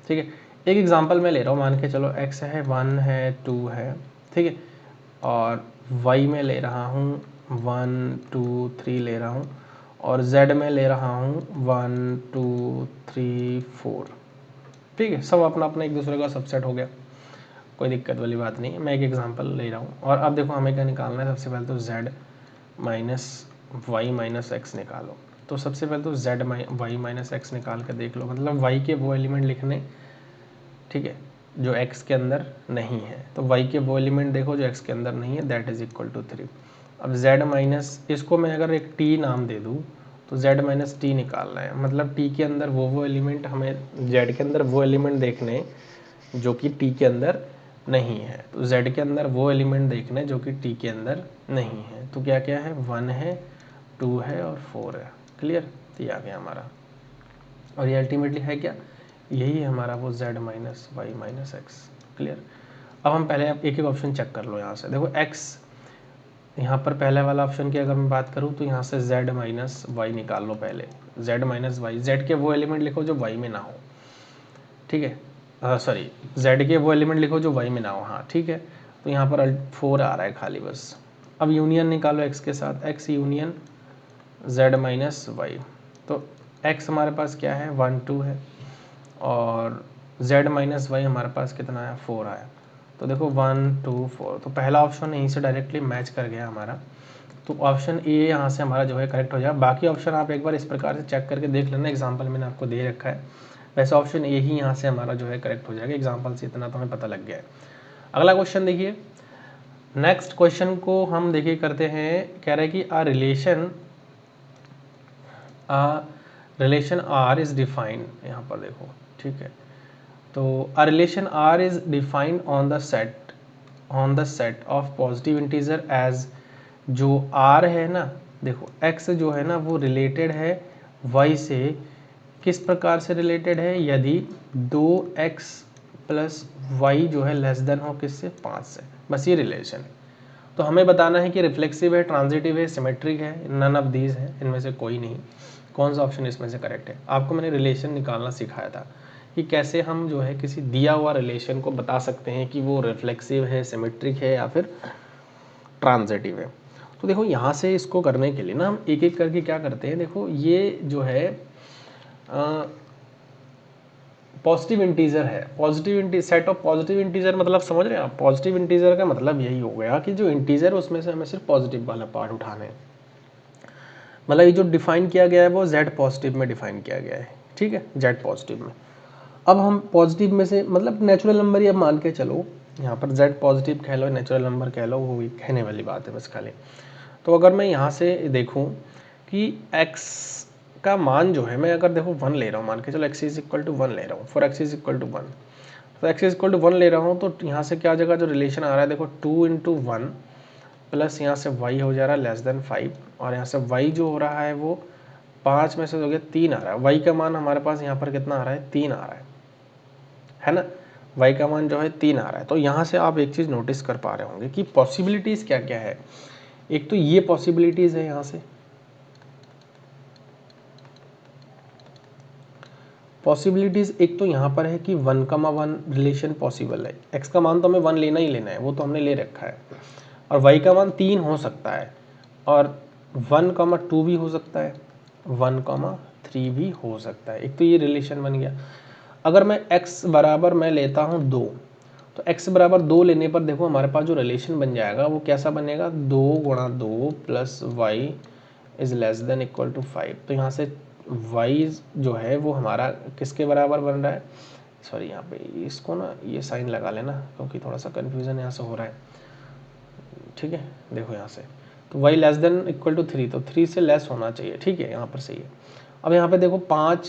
ठीक है। एक एग्जांपल मैं ले रहा हूँ, मान के चलो x है 1 है 2 है, ठीक है, और y में ले रहा हूँ 1 2 3 ले रहा हूँ, और z में ले रहा हूँ 1 2 3 4, ठीक है। सब अपना अपना एक दूसरे का सबसेट हो गया, कोई दिक्कत वाली बात नहीं है। मैं एक एग्जांपल ले रहा हूँ और अब देखो हमें क्या निकालना है। सबसे पहले तो z minus Y minus X निकालो। तो सबसे पहले तो z वाई माइनस एक्स निकाल कर देख लो, मतलब y के वो एलिमेंट लिखने, ठीक है, जो x के अंदर नहीं है। तो y के वो एलिमेंट देखो जो x के अंदर नहीं है, दैट इज इक्वल टू 3। अब z माइनस, इसको मैं अगर एक t नाम दे दूँ तो z माइनस टी निकालना है, मतलब t के अंदर वो एलिमेंट, हमें z के अंदर वो एलिमेंट देखने जो कि t के अंदर नहीं है। तो z के अंदर वो एलिमेंट देखने जो कि t के अंदर नहीं है। तो क्या क्या है, 1 है 2 है और 4 है। क्लियर। तो ये आ गया हमारा, और ये अल्टीमेटली है क्या, यही है हमारा वो z minus Y minus X. Clear. अब हम पहले एक एक ऑप्शन चेक कर लो। यहाँ से देखो x, यहाँ पर पहले वाला ऑप्शन की अगर मैं बात करूँ तो यहाँ से z माइनस वाई निकाल लो पहले। z माइनस वाई, z के वो एलिमेंट लिखो जो y में ना हो, ठीक है, सॉरी z के वो एलिमेंट लिखो जो y में ना हो, हाँ ठीक है। तो यहाँ पर 4 आ रहा है खाली बस। अब यूनियन निकालो x के साथ, x union z minus Y. तो x हमारे पास क्या है 1 2 है, और z माइनस वाई हमारे पास कितना आया 4 आया। तो देखो 1 2 4, तो पहला ऑप्शन यहीं से डायरेक्टली मैच कर गया हमारा। तो ऑप्शन ए यहाँ से हमारा जो है करेक्ट हो जाएगा। बाकी ऑप्शन आप एक बार इस प्रकार से चेक करके देख लेना, एग्जाम्पल मैंने आपको दे रखा है। वैसे ऑप्शन ए ही यहाँ से हमारा जो है करेक्ट हो जाएगा, एग्जाम्पल से इतना तो हमें पता लग गया है। अगला क्वेश्चन देखिए, नेक्स्ट क्वेश्चन को हम देखिए करते हैं। कह रहे हैं कि रिलेशन आर इज डिफाइंड, यहाँ पर देखो ठीक है। तो a relation R is defined on the set of positive integer as, जो आर है ना, देखो एक्स जो है ना वो रिलेटेड है वाई से। किस प्रकार से रिलेटेड है, यदि 2x प्लस वाई जो है लेस देन हो किससे, 5 से, बस ये रिलेशन है। तो हमें बताना है कि रिफ्लेक्सिव है, ट्रांजिटिव है, सिमेट्रिक है, नन ऑफ दीज है, इनमें से कोई नहीं। कौन सा ऑप्शन इसमें से करेक्ट है। आपको मैंने रिलेशन निकालना सिखाया था कि कैसे हम जो है किसी दिया हुआ रिलेशन को बता सकते हैं कि वो रिफ्लेक्सिव है, सिमेट्रिक है या फिर ट्रांजिटिव है। तो देखो यहाँ से इसको करने के लिए ना हम एक एक करके क्या करते हैं, देखो ये जो है पॉजिटिव इंटीजर है, सेट ऑफ पॉजिटिव इंटीजर, मतलब समझ रहे हैं आप, पॉजिटिव इंटीजर का मतलब यही हो गया कि जो इंटीजर है उसमें से हमें सिर्फ पॉजिटिव वाला पार्ट उठाना है। मतलब ये जो डिफाइन किया गया है वो z पॉजिटिव में डिफाइन किया गया है, ठीक है, z पॉजिटिव में। अब हम पॉजिटिव में से मतलब नेचुरल नंबर ही अब मान के चलो, यहाँ पर z पॉजिटिव कह लो, नेचुरल नंबर कह लो, वो कहने वाली बात है बस खाली। तो अगर मैं यहाँ से देखूँ कि x का मान जो है, मैं अगर देखो 1 ले रहा हूँ, मान के चलो x इज इक्वल टू 1 ले रहा हूँ, for x is equal to 1, तो x इज इक्वल टू 1 ले रहा हूँ। तो यहाँ से क्या जगह जो रिलेशन आ रहा है, देखो 2 इंटू 1 प्लस यहाँ से y हो जा रहा है लेस देन 5, और यहाँ से y जो हो रहा है वो 5 में से हो गया 3 आ रहा है। y का मान हमारे पास यहाँ पर कितना आ रहा है, 3 आ रहा है ना, y का मान जो है 3 आ रहा है। तो यहाँ से आप एक चीज़ नोटिस कर पा रहे होंगे कि पॉसिबिलिटीज़ क्या क्या है। एक तो ये पॉसिबिलिटीज़ है, यहाँ से पॉसिबिलिटीज़ एक तो यहाँ पर है कि 1,1 रिलेशन पॉसिबल है। x का मान तो हमें 1 लेना ही लेना है, वो तो हमने ले रखा है, और y का मान 3 हो सकता है, और 1,2 भी हो सकता है, 1,3 भी हो सकता है। एक तो ये रिलेशन बन गया। अगर मैं x बराबर मैं लेता हूँ 2, तो x बराबर 2 लेने पर देखो हमारे पास जो रिलेशन बन जाएगा वो कैसा बनेगा, 2 गुणा 2 plus Y is less than equal to 5। तो यहाँ से y जो है वो हमारा किसके बराबर बन रहा है, सॉरी यहाँ पे इसको ना ये साइन लगा लेना क्योंकि थोड़ा सा कन्फ्यूज़न यहाँ से हो रहा है, ठीक है। देखो यहाँ से तो y less than equal to 3, तो 3 से लेस होना चाहिए, ठीक है, यहाँ पर सही है। अब यहाँ पे देखो 5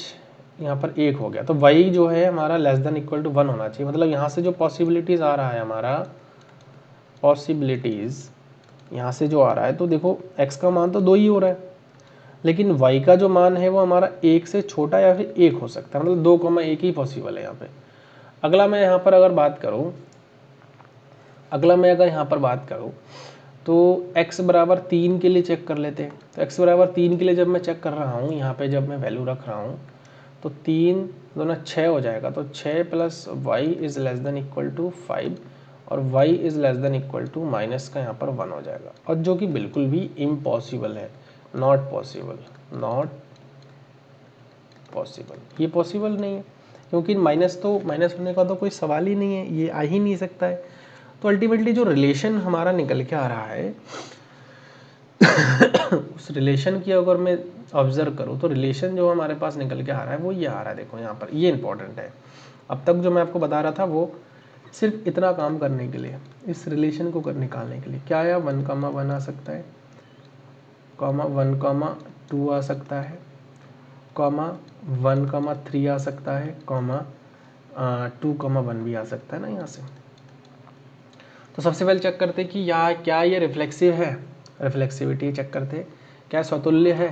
यहाँ पर 1 हो गया, तो y जो है हमारा लेस देन इक्वल टू 1 होना चाहिए। मतलब यहाँ से जो पॉसिबिलिटीज़ आ रहा है हमारा, पॉसिबिलिटीज़ यहाँ से जो आ रहा है, तो देखो x का मान तो 2 ही हो रहा है, लेकिन y का जो मान है वो हमारा 1 से छोटा या फिर 1 हो सकता है, मतलब 2,1 ही पॉसिबल है यहाँ पे। अगला मैं यहाँ पर अगर बात करूँ, तो x बराबर 3 के लिए चेक कर लेते हैं। तो x बराबर 3 के लिए जब मैं चेक कर रहा हूँ, यहाँ पे जब मैं वैल्यू रख रहा हूँ, तो 3 दोनों 6 हो जाएगा, तो 6 plus Y is less than equal to 5, और y is less than equal to minus का यहाँ पर 1 हो जाएगा, और जो कि बिल्कुल भी इम्पॉसिबल है, नॉट पॉसिबल, ये पॉसिबल नहीं है, क्योंकि माइनस होने का तो कोई सवाल ही नहीं है, ये आ ही नहीं सकता है। तो अल्टीमेटली जो रिलेशन हमारा निकल के आ रहा है उस रिलेशन की अगर मैं ऑब्जर्व करूँ, तो रिलेशन जो हमारे पास निकल के आ रहा है वो ये आ रहा है, देखो यहाँ पर ये इंपॉर्टेंट है। अब तक जो मैं आपको बता रहा था वो सिर्फ इतना काम करने के लिए, इस रिलेशन को निकालने के लिए क्या आया, 1,1 आ सकता है, 1,2 आ सकता है, 1,3 आ सकता है, 2,1 भी आ सकता है ना यहाँ से। तो सबसे पहले चेक करते हैं कि क्या ये रिफ्लेक्सिव है, रिफ्लेक्सिविटी चेक करते हैं, क्या स्वतुल्य है।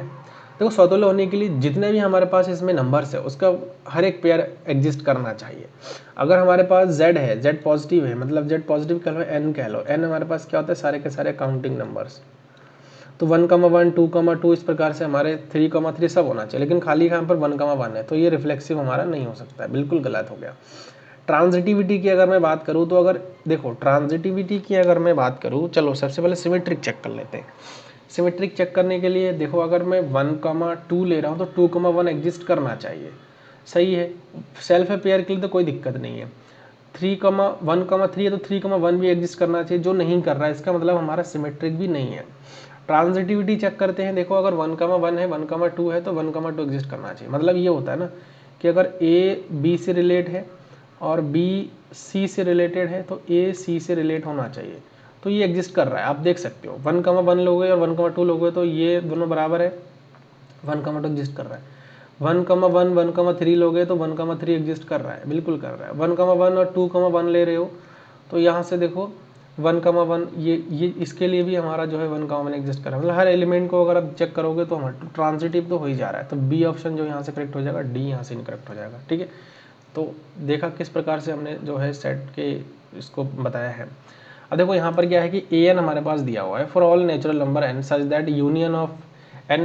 देखो समतुल्य होने के लिए जितने भी हमारे पास इसमें नंबर्स है उसका हर एक पेयर एग्जिस्ट करना चाहिए। अगर हमारे पास z है, z पॉजिटिव है, मतलब z पॉजिटिव कह लो, n कह लो, n हमारे पास क्या होता है, सारे के सारे काउंटिंग नंबर्स। तो 1,1 2,2 इस प्रकार से हमारे 3,3 सब होना चाहिए, लेकिन खाली यहाँ पर 1,1 है, तो ये रिफ्लेक्सिव हमारा नहीं हो सकता है, बिल्कुल गलत हो गया। ट्रांजिटिविटी की अगर मैं बात करूँ तो अगर देखो ट्रांजिटिविटी की अगर मैं बात करूँ, चलो सबसे पहले सिमेट्रिक चेक कर लेते हैं। सिमेट्रिक चेक करने के लिए देखो अगर मैं 1,2 ले रहा हूँ तो 2,1 एग्जिस्ट करना चाहिए, सही है। सेल्फ है पेयर के लिए तो कोई दिक्कत नहीं है। 3,1,3 है तो 3,1 भी एग्जिस्ट करना चाहिए, जो नहीं कर रहा है इसका मतलब हमारा सिमेट्रिक भी नहीं है। ट्रांजिटिविटी चेक करते हैं, देखो अगर 1,1 है 1,2 है तो 1,2 एग्जिस्ट करना चाहिए। मतलब ये होता है ना कि अगर ए बी से रिलेट है और बी सी से रिलेटेड है तो ए सी से रिलेट होना चाहिए, तो ये एग्जिस्ट कर रहा है। आप देख सकते हो 1,1 लोगे और 1,2 लोगे तो ये दोनों बराबर है, 1,2 एग्जिस्ट कर रहा है। 1,1 1,3 लोगे तो 1,3 एग्जिस्ट कर रहा है, बिल्कुल कर रहा है। 1,1 और 2,1 ले रहे हो तो यहाँ से देखो 1,1 ये इसके लिए भी हमारा जो है 1,1 एग्जिस्ट कर रहा है। मतलब हर एलिमेंट को अगर आप चेक करोगे तो हमारा ट्रांजिटिव तो हो ही जा रहा है। तो बी ऑप्शन जो यहाँ से करेक्ट हो जाएगा, डी यहाँ से इनकरेक्ट हो जाएगा, ठीक है। तो देखा किस प्रकार से हमने जो है सेट के इसको बताया है। अब देखो यहाँ पर क्या है कि ए एन हमारे पास दिया हुआ है, for all natural number N such that union of N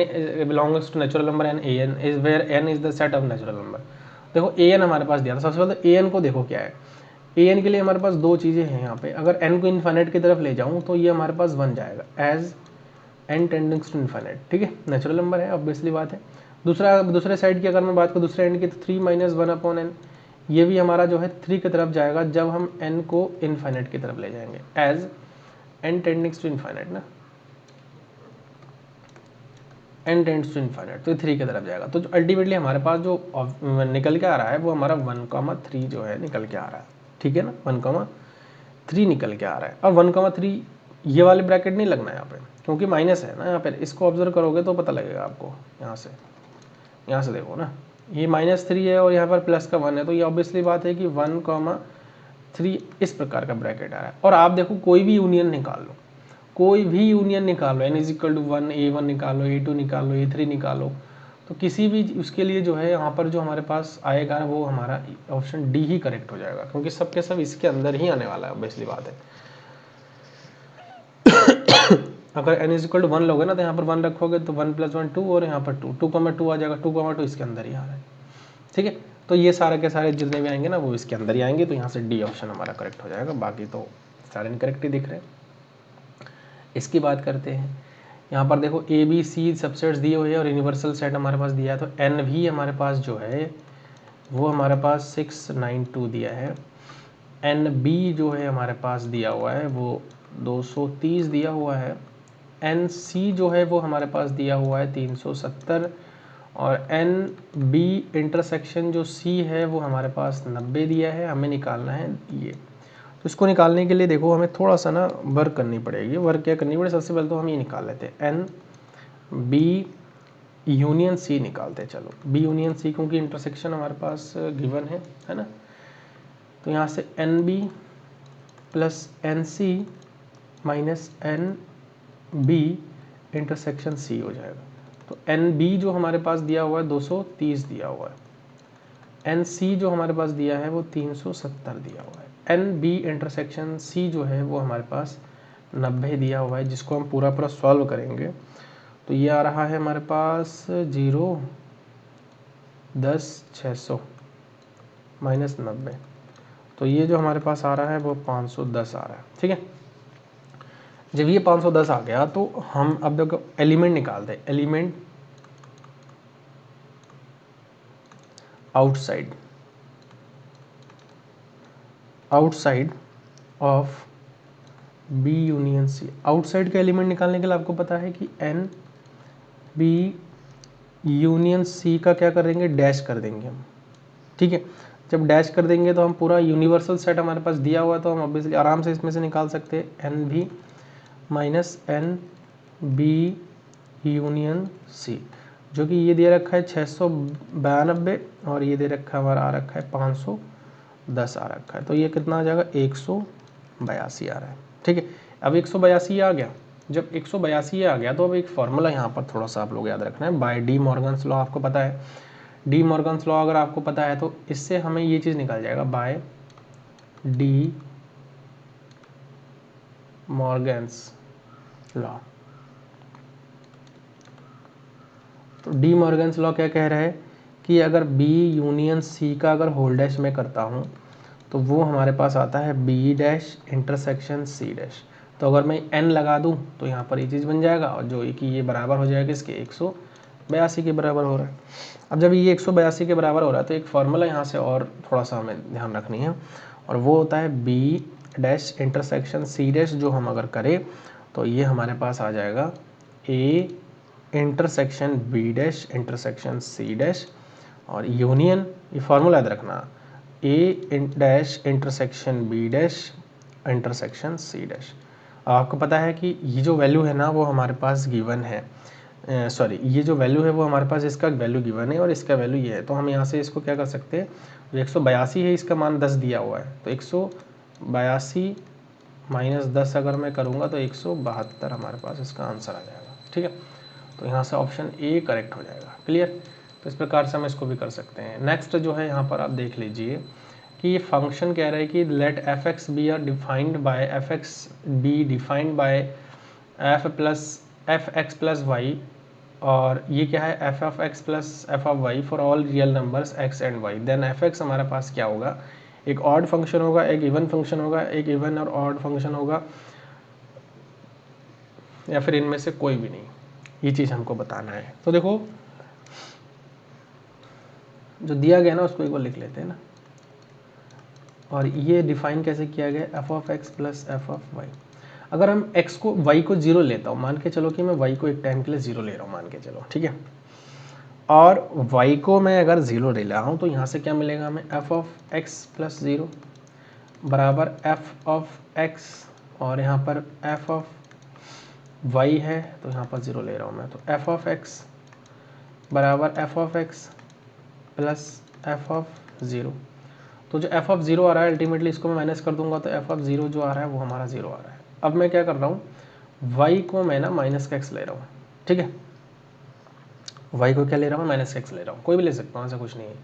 belongs to natural number N A N is where N is the set of natural number. देखो ए एन हमारे पास दिया था, सबसे पहले ए एन को देखो क्या है। ए एन के लिए हमारे पास दो चीज़ें हैं यहाँ पे, अगर एन को इन्फाइनाइट की तरफ ले जाऊँ तो ये हमारे पास बन जाएगा एज एन टेंडिंग्स टू इन्फाइनाइट, ठीक है, नेचुरल नंबर है, ऑब्वियसली बात है। दूसरे साइड की अगर मैं बात करूँ दूसरे एंड की, तो 3 - 1/n ये भी हमारा जो है 3 की तरफ जाएगा जब हम n को इनफाइनाइट की तरफ ले जाएंगे, एज n टेंडिंग्स टू इनफाइनाइट ना, n टेंड्स टू इनफाइनाइट, तो 3 की तरफ जाएगा। तो अल्टीमेटली हमारे पास जो निकल के आ रहा है वो हमारा 1,3 जो है निकल के आ रहा है, ठीक है ना, 1,3 निकल के आ रहा है। अब 1,3 ये वाले ब्रैकेट नहीं लगना है यहाँ पे, क्योंकि माइनस है ना यहाँ पे, इसको ऑब्जर्व करोगे तो पता लगेगा आपको। यहाँ से देखो ना, ये -3 है और यहाँ पर प्लस का 1 है, तो ये ऑब्वियसली बात है कि 1,3 इस प्रकार का ब्रैकेट आ रहा है। और आप देखो कोई भी यूनियन निकाल लो, कोई भी यूनियन निकाल लो, n = 1 a1 निकालो, a2 निकालो, a3 निकालो, तो किसी भी उसके लिए जो है यहाँ पर जो हमारे पास आएगा वो हमारा ऑप्शन डी ही करेक्ट हो जाएगा, क्योंकि सब के सब इसके अंदर ही आने वाला है, ऑब्वियसली बात है। अगर n = 1 लोगे ना तो यहाँ पर 1 रखोगे तो 1 + 1 2 और यहाँ पर 2 2,2 आ जाएगा, 2,2 इसके अंदर ही आ रहा है, ठीक है। तो ये सारे के सारे जितने भी आएंगे ना वो इसके अंदर ही आएंगे, तो यहाँ से डी ऑप्शन हमारा करेक्ट हो जाएगा, बाकी तो सारे इनकरेक्ट ही दिख रहे हैं। इसकी बात करते हैं, यहाँ पर देखो ए बी सी सबसेट्स दिए हुए हैं और यूनिवर्सल सेट हमारे पास दिया है, तो एन भी हमारे पास जो है वो हमारे पास 692 दिया है। एन बी जो है हमारे पास दिया हुआ है वो 230 दिया हुआ है। एन सी जो है वो हमारे पास दिया हुआ है 370, और एन बी इंटरसेक्शन जो सी है वो हमारे पास 90 दिया है। हमें निकालना है ये, तो इसको निकालने के लिए देखो हमें थोड़ा सा ना वर्क करनी पड़ेगी। वर्क क्या करनी पड़ेगी, सबसे पहले तो हम ये निकाल लेते हैं एन बी यूनियन सी निकालते हैं। चलो बी यूनियन सी, क्योंकि इंटरसेक्शन हमारे पास गिवन है ना, तो यहाँ से n B plus n C minus n B intersection C हो जाएगा। तो एन बी जो हमारे पास दिया हुआ है 230 दिया हुआ है, एन सी जो हमारे पास दिया है वो 370 दिया हुआ है, एन बी इंटरसेक्शन सी जो है वो हमारे पास 90 दिया हुआ है, जिसको हम पूरा सॉल्व करेंगे तो ये आ रहा है हमारे पास 0 10 600 माइनस 90, तो ये जो हमारे पास आ रहा है वो 510 आ रहा है, ठीक है। जब ये 510 आ गया तो हम अब देखो एलिमेंट निकालते हैं, element outside of B union C. Outside का एलिमेंट निकालने के लिए आपको पता है कि एन बी यूनियन सी का क्या करेंगे, डैश कर देंगे हम, ठीक है। जब डैश कर देंगे तो हम पूरा यूनिवर्सल सेट हमारे पास दिया हुआ है तो हम ऑब्वियसली आराम से इसमें से निकाल सकते हैं n B minus n B union C, जो कि ये दे रखा है 692 और ये दे रखा है हमारा आ रखा है 510 आ रखा है, तो ये कितना आ जाएगा 182 आ रहा है, ठीक है। अब 182 आ गया, जब 182 आ गया तो अब एक फार्मूला यहाँ पर थोड़ा सा आप लोग याद रखना है, बाय डी मॉर्गन्स लॉ आपको पता है। डी मॉर्गन्स लॉ अगर आपको पता है तो इससे हमें ये चीज़ निकल जाएगा, बाय डी मॉर्गन्स लॉ। तो डी मॉर्गन्स लॉ क्या कह रहा है कि अगर B यूनियन C का अगर होल डैश में करता हूँ तो वो हमारे पास आता है B dash intersection C dash. तो अगर मैं n लगा दूँ तो यहाँ पर ये चीज़ बन जाएगा, और जो कि ये बराबर हो जाएगा इसके 182 के बराबर हो रहा है। अब जब ये 182 के बराबर हो रहा है तो एक फार्मूला यहाँ से और थोड़ा सा हमें ध्यान रखनी है, और वो होता है B dash intersection C dash. जो हम अगर करें तो ये हमारे पास आ जाएगा A intersection B dash intersection C dash, और यूनियन, ये फार्मूला याद रखना, A dash intersection B dash intersection C dash. आपको पता है कि ये जो वैल्यू है ना वो हमारे पास गिवन है, सॉरी ये जो वैल्यू है वो हमारे पास इसका वैल्यू गिवन है और इसका वैल्यू ये है। तो हम यहाँ से इसको क्या कर सकते हैं, जो 182 है इसका मान 10 दिया हुआ है, तो 182 माइनस 10 अगर मैं करूँगा तो 172 हमारे पास इसका आंसर आ जाएगा। ठीक है, तो यहाँ से ऑप्शन ए करेक्ट हो जाएगा। क्लियर, तो इस प्रकार से हम इसको भी कर सकते हैं। नेक्स्ट जो है यहाँ पर आप देख लीजिए कि ये फंक्शन कह रहा है कि let f x be R defined by f x be defined by f x plus y, और ये क्या है f of x plus f of y for all real numbers x and y. Then f x हमारे पास क्या होगा, एक odd function होगा, एक इवन फंक्शन होगा, एक इवन और ऑड फंक्शन होगा, या फिर इनमें से कोई भी नहीं। ये चीज़ हमको बताना है। तो देखो जो दिया गया ना उसको एक बार लिख लेते हैं ना, और ये डिफाइन कैसे किया गया, f of x plus f of y. अगर हम एक्स को वाई को जीरो लेता हूँ, मान के चलो कि मैं वाई को एक टाइम के लिए जीरो ले रहा हूँ, मान के चलो, ठीक है, और वाई को मैं अगर जीरो ले रहा हूँ तो यहाँ से क्या मिलेगा हमें, F of x plus zero बराबर एफ ऑफ एक्स, और यहाँ पर एफ ऑफ वाई है तो यहाँ पर ज़ीरो ले रहा हूँ मैं, तो एफ ऑफ एक्स बराबर F of x plus f of zero. तो जो एफ ऑफ ज़ीरो आ रहा है अल्टीमेटली इसको मैं माइनस कर दूंगा तो एफ ऑफ ज़ीरो जो आ रहा है वो हमारा ज़ीरो आ रहा है। अब मैं क्या कर रहा हूँ, वाई को मैं ना माइनस का एक्स ले रहा हूँ, ठीक है, वाई को क्या ले रहा हूँ, माइनस एक्स ले रहा हूँ, कोई भी ले सकता हूँ, ऐसा कुछ नहीं है।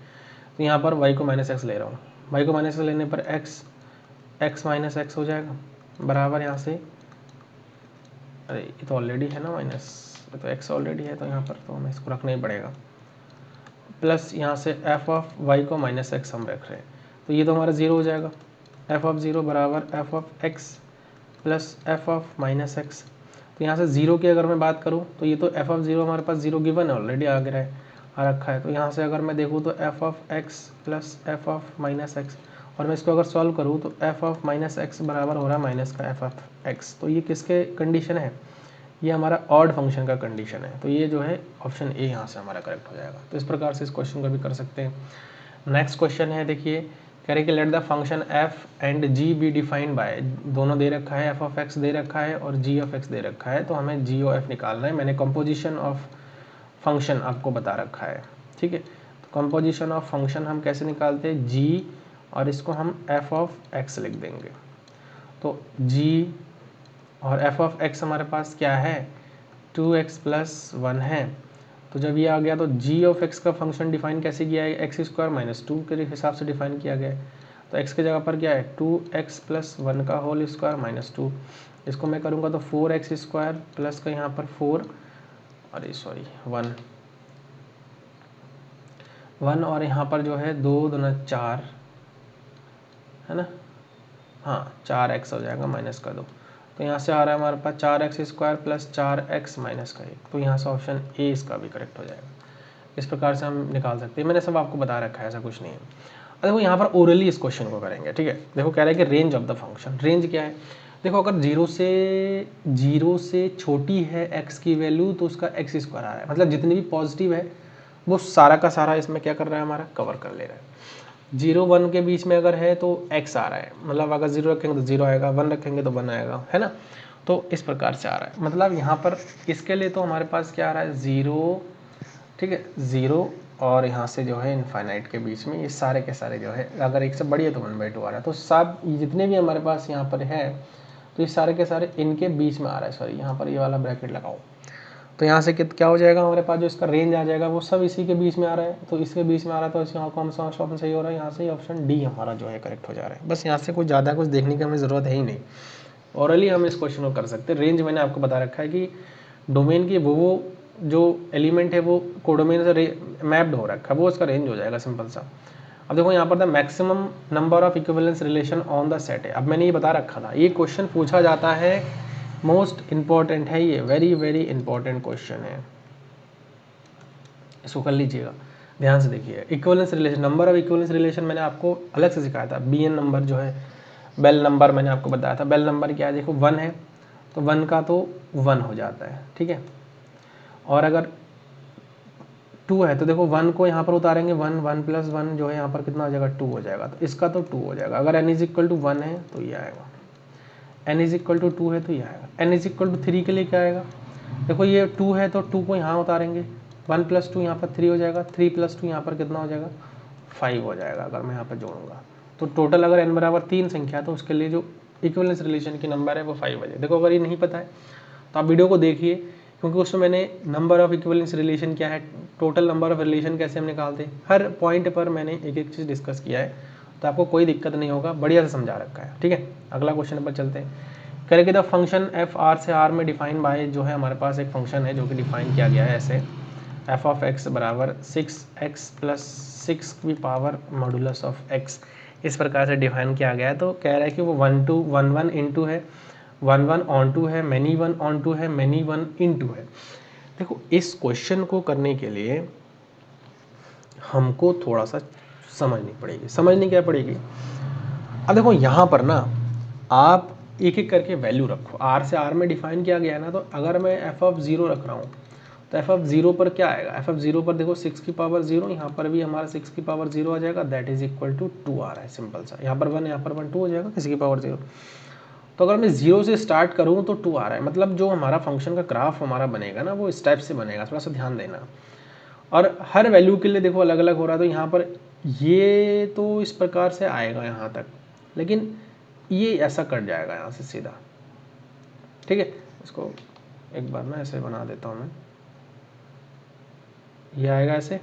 तो यहाँ पर वाई को माइनस एक्स ले रहा हूँ, वाई को माइनस एक्स लेने पर एक्स माइनस एक्स हो जाएगा बराबर यहाँ से, अरे ये तो ऑलरेडी है ना माइनस, तो एक्स ऑलरेडी है तो यहाँ पर तो हमें इसको रखना ही पड़ेगा, प्लस यहाँ से एफ ऑफ वाई को माइनस एक्स हम रख रहे हैं, तो ये तो हमारा ज़ीरो हो जाएगा, एफ ऑफ ज़ीरो बराबर F of x plus f of minus x. तो यहाँ से ज़ीरो की अगर मैं बात करूँ तो ये तो एफ ऑफ ज़ीरो हमारे पास ज़ीरो गिवन है, ऑलरेडी आ रखा है, तो यहाँ से अगर मैं देखूँ तो F of x plus f of minus x, और मैं इसको अगर सॉल्व करूँ तो एफ ऑफ माइनस एक्स बराबर हो रहा है माइनस का एफ ऑफ एक्स। तो ये किसके कंडीशन है, ये हमारा ऑड फंक्शन का कंडीशन है। तो ये जो है ऑप्शन ए यहाँ से हमारा करेक्ट हो जाएगा। तो इस प्रकार से इस क्वेश्चन को भी कर सकते हैं। नेक्स्ट क्वेश्चन है, देखिए कह रहे कि let the function F and G B defined bye, दोनों दे रखा है, एफ ऑफ एक्स दे रखा है और जी ऑफ एक्स दे रखा है, तो हमें जी ओ एफ निकालना है। मैंने कंपोजिशन ऑफ फंक्शन आपको बता रखा है, ठीक है। तो कंपोजिशन ऑफ फंक्शन हम कैसे निकालते हैं, जी और इसको हम एफ ऑफ एक्स लिख देंगे। तो जी और एफ ऑफ एक्स हमारे पास क्या है, 2x प्लस 1 है। तो जब ये आ गया तो जी ऑफ एक्स का फंक्शन डिफाइन कैसे किया है, एक्स स्क्वायर माइनस 2 के हिसाब से डिफाइन किया गया है। तो x के जगह पर क्या है, 2x प्लस 1 का होल स्क्वायर माइनस 2। इसको मैं करूँगा तो 4x स्क्वायर प्लस का यहाँ पर 4, अरे सॉरी 1 और यहाँ पर जो है 2 दूना 4 है ना, हाँ 4x हो जाएगा माइनस का 2। तो यहाँ से आ रहा है हमारे पास 4x square plus 4x minus का 1। तो यहाँ से ऑप्शन ए इसका भी करेक्ट हो जाएगा। इस प्रकार से हम निकाल सकते हैं, मैंने सब आपको बता रखा है, ऐसा कुछ नहीं है। देखो यहाँ पर ओरली इस क्वेश्चन को करेंगे, ठीक है। देखो कह रहा है कि range of the function, range क्या है, देखो अगर जीरो से छोटी है x की वैल्यू तो उसका x स्क्वायर आ रहा है, मतलब जितनी भी पॉजिटिव है वो सारा का सारा इसमें क्या कर रहा है, हमारा कवर कर ले रहा है। 0 1 के बीच में अगर है तो x आ रहा है, मतलब अगर 0 रखेंगे तो 0 आएगा, 1 रखेंगे तो 1 आएगा, है ना। तो इस प्रकार से आ रहा है, मतलब यहाँ पर इसके लिए तो हमारे पास क्या आ रहा है 0, ठीक है 0, और यहाँ से जो है इनफाइनाइट के बीच में ये सारे के सारे जो है, अगर एक से बड़ी है तो 1/2 आ रहा है। तो सब जितने भी हमारे पास यहाँ पर है तो ये सारे के सारे इनके बीच में आ रहा है, सॉरी यहाँ पर ये वाला ब्रैकेट लगाओ, तो यहाँ से क्या हो जाएगा हमारे पास जो इसका रेंज आ जाएगा वो सब इसी के बीच में आ रहा है, तो इसके बीच में आ रहा है, तो यहाँ कौन सा ऑप्शन सही हो रहा है, यहाँ से ऑप्शन डी हमारा जो है करेक्ट हो जा रहा है। बस यहाँ से कुछ ज़्यादा कुछ देखने की हमें ज़रूरत है ही नहीं, ओरली हम इस क्वेश्चन को कर सकते हैं। रेंज मैंने आपको बता रखा है कि डोमेन की वो जो एलिमेंट है वो कोडोमेन से मैप्ड हो रखा है, वो उसका रेंज हो जाएगा, सिंपल सा। अब देखो यहाँ पर the maximum number of equivalence relation on the set है। अब मैंने ये बता रखा था, ये क्वेश्चन पूछा जाता है, मोस्ट इंपॉर्टेंट है ये, वेरी वेरी इंपॉर्टेंट क्वेश्चन है, इसको कर लीजिएगा, ध्यान से देखिए। Equivalence relation, number of equivalence relation मैंने आपको अलग से सिखाया था। BN नंबर जो है, बेल नंबर मैंने आपको बताया था। बेल नंबर क्या है, देखो 1 है तो 1 का तो 1 हो जाता है, ठीक है। और अगर 2 है तो देखो 1 को यहाँ पर उतारेंगे, 1 1 + 1 जो है यहाँ पर कितना हो जाएगा, 2 हो जाएगा, तो इसका तो 2 हो जाएगा। अगर n = 1 है तो ये आएगा, n = 2 है तो ये आएगा। n = 3 के लिए क्या आएगा, देखो ये 2 है तो 2 को यहाँ उतारेंगे, 1 + 2 यहाँ पर 3 हो जाएगा, 3 + 2 यहाँ पर कितना हो जाएगा, 5 हो जाएगा अगर मैं यहाँ पर जोड़ूंगा। तो टोटल अगर n = 3 संख्या तो उसके लिए जो इक्विवेलेंस रिलेशन की नंबर है वो 5 है। देखो अगर ये नहीं पता है तो आप वीडियो को देखिए, क्योंकि उसमें मैंने नंबर ऑफ इक्विवेलेंस रिलेशन क्या है, टोटल नंबर ऑफ रिलेशन कैसे हम निकालते हैं, हर पॉइंट पर मैंने एक एक चीज़ डिस्कस किया है, तो आपको कोई दिक्कत नहीं होगा, बढ़िया से समझा रखा है, ठीक है। अगला क्वेश्चन पर चलते हैं। करेंगे द फंक्शन एफ आर से आर में डिफाइन बाय, जो है हमारे पास एक फंक्शन है जो कि डिफाइन किया गया है ऐसे, f(x) = 6x + 6 की पावर मॉडुलस ऑफ x, इस प्रकार से डिफाइन किया गया है। तो कह रहा है कि वो 1 2 1 1 × है, 1 1 ऑन 2 है, मैनी 1 ऑन 2 है, मैनी 1 × है। देखो इस क्वेश्चन को करने के लिए हमको थोड़ा सा समझनी पड़ेगी। समझनी क्या पड़ेगी, अब देखो यहाँ पर ना आप एक एक करके वैल्यू रखो। r से r में डिफाइन किया गया है ना, तो अगर मैं f(0) रख रहा हूँ तो f(0) पर क्या आएगा, f(0) पर देखो 6 की पावर 0, यहाँ पर भी हमारा 6 की पावर 0 आ जाएगा, दैट इज इक्वल टू 2 आ रहा है, सिंपल सा। यहाँ पर 1, यहाँ पर 1, 2 हो जाएगा, किसी की पावर 0। तो अगर मैं 0 से स्टार्ट करूँ तो 2 आ रहा है, मतलब जो हमारा फंक्शन का ग्राफ हमारा बनेगा ना वो इस टाइप से बनेगा, थोड़ा सा ध्यान देना। और हर वैल्यू के लिए देखो अलग अलग हो रहा है, तो यहाँ पर ये तो इस प्रकार से आएगा यहाँ तक, लेकिन ये ऐसा कट जाएगा यहाँ से सीधा, ठीक है। इसको एक बार ना ऐसे बना देता हूँ मैं, ये आएगा ऐसे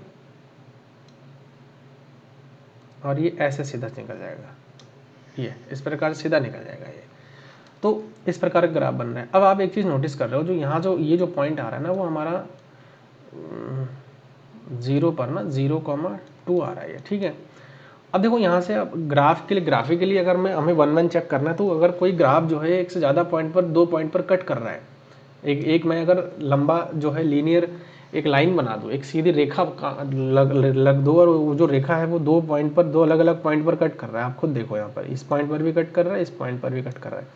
और ये ऐसे सीधा निकल जाएगा, ये इस प्रकार से सीधा निकल जाएगा ये। तो इस प्रकार का ग्राफ बन रहा है। अब आप एक चीज़ नोटिस कर रहे हो, जो यहाँ जो ये जो पॉइंट आ रहा है ना वो हमारा 0 पर ना 0,2 आ रहा है, ठीक है। अब देखो यहाँ से अब ग्राफ के लिए, ग्राफिकली अगर मैं हमें 1 1 चेक करना है, तो अगर कोई ग्राफ जो है एक से ज़्यादा पॉइंट पर, 2 पॉइंट पर कट कर रहा है, एक मैं अगर लंबा जो है लीनियर एक लाइन बना दूँ, एक सीधी रेखा लग दो, और वो जो रेखा है वो 2 पॉइंट पर, 2 अलग अलग पॉइंट पर कट कर रहा है। आप खुद देखो यहाँ पर इस पॉइंट पर भी कट कर रहा है, इस पॉइंट पर भी कट कर रहा है।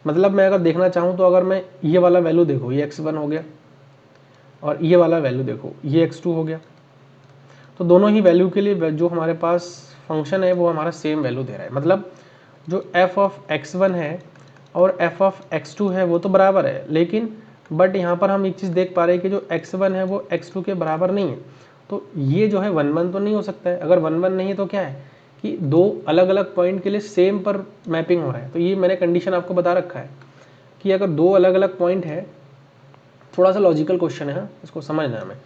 मतलब मैं अगर देखना चाहूँ तो अगर मैं ये वाला वैल्यू देखो, ये x1 हो गया, और ये वाला वैल्यू देखो, ये x2 हो गया, तो दोनों ही वैल्यू के लिए जो हमारे पास फंक्शन है वो हमारा सेम वैल्यू दे रहा है। मतलब जो f(x1) है और f(x2) है वो तो बराबर है, लेकिन बट यहाँ पर हम एक चीज़ देख पा रहे हैं कि जो x1 है वो x2 के बराबर नहीं है। तो ये जो है 1 1 तो नहीं हो सकता है। अगर 1 1 नहीं है तो क्या है कि 2 अलग अलग पॉइंट के लिए सेम पर मैपिंग हो रहा है। तो ये मैंने कंडीशन आपको बता रखा है कि अगर 2 अलग अलग पॉइंट है, थोड़ा सा लॉजिकल क्वेश्चन है, इसको समझना है हमें।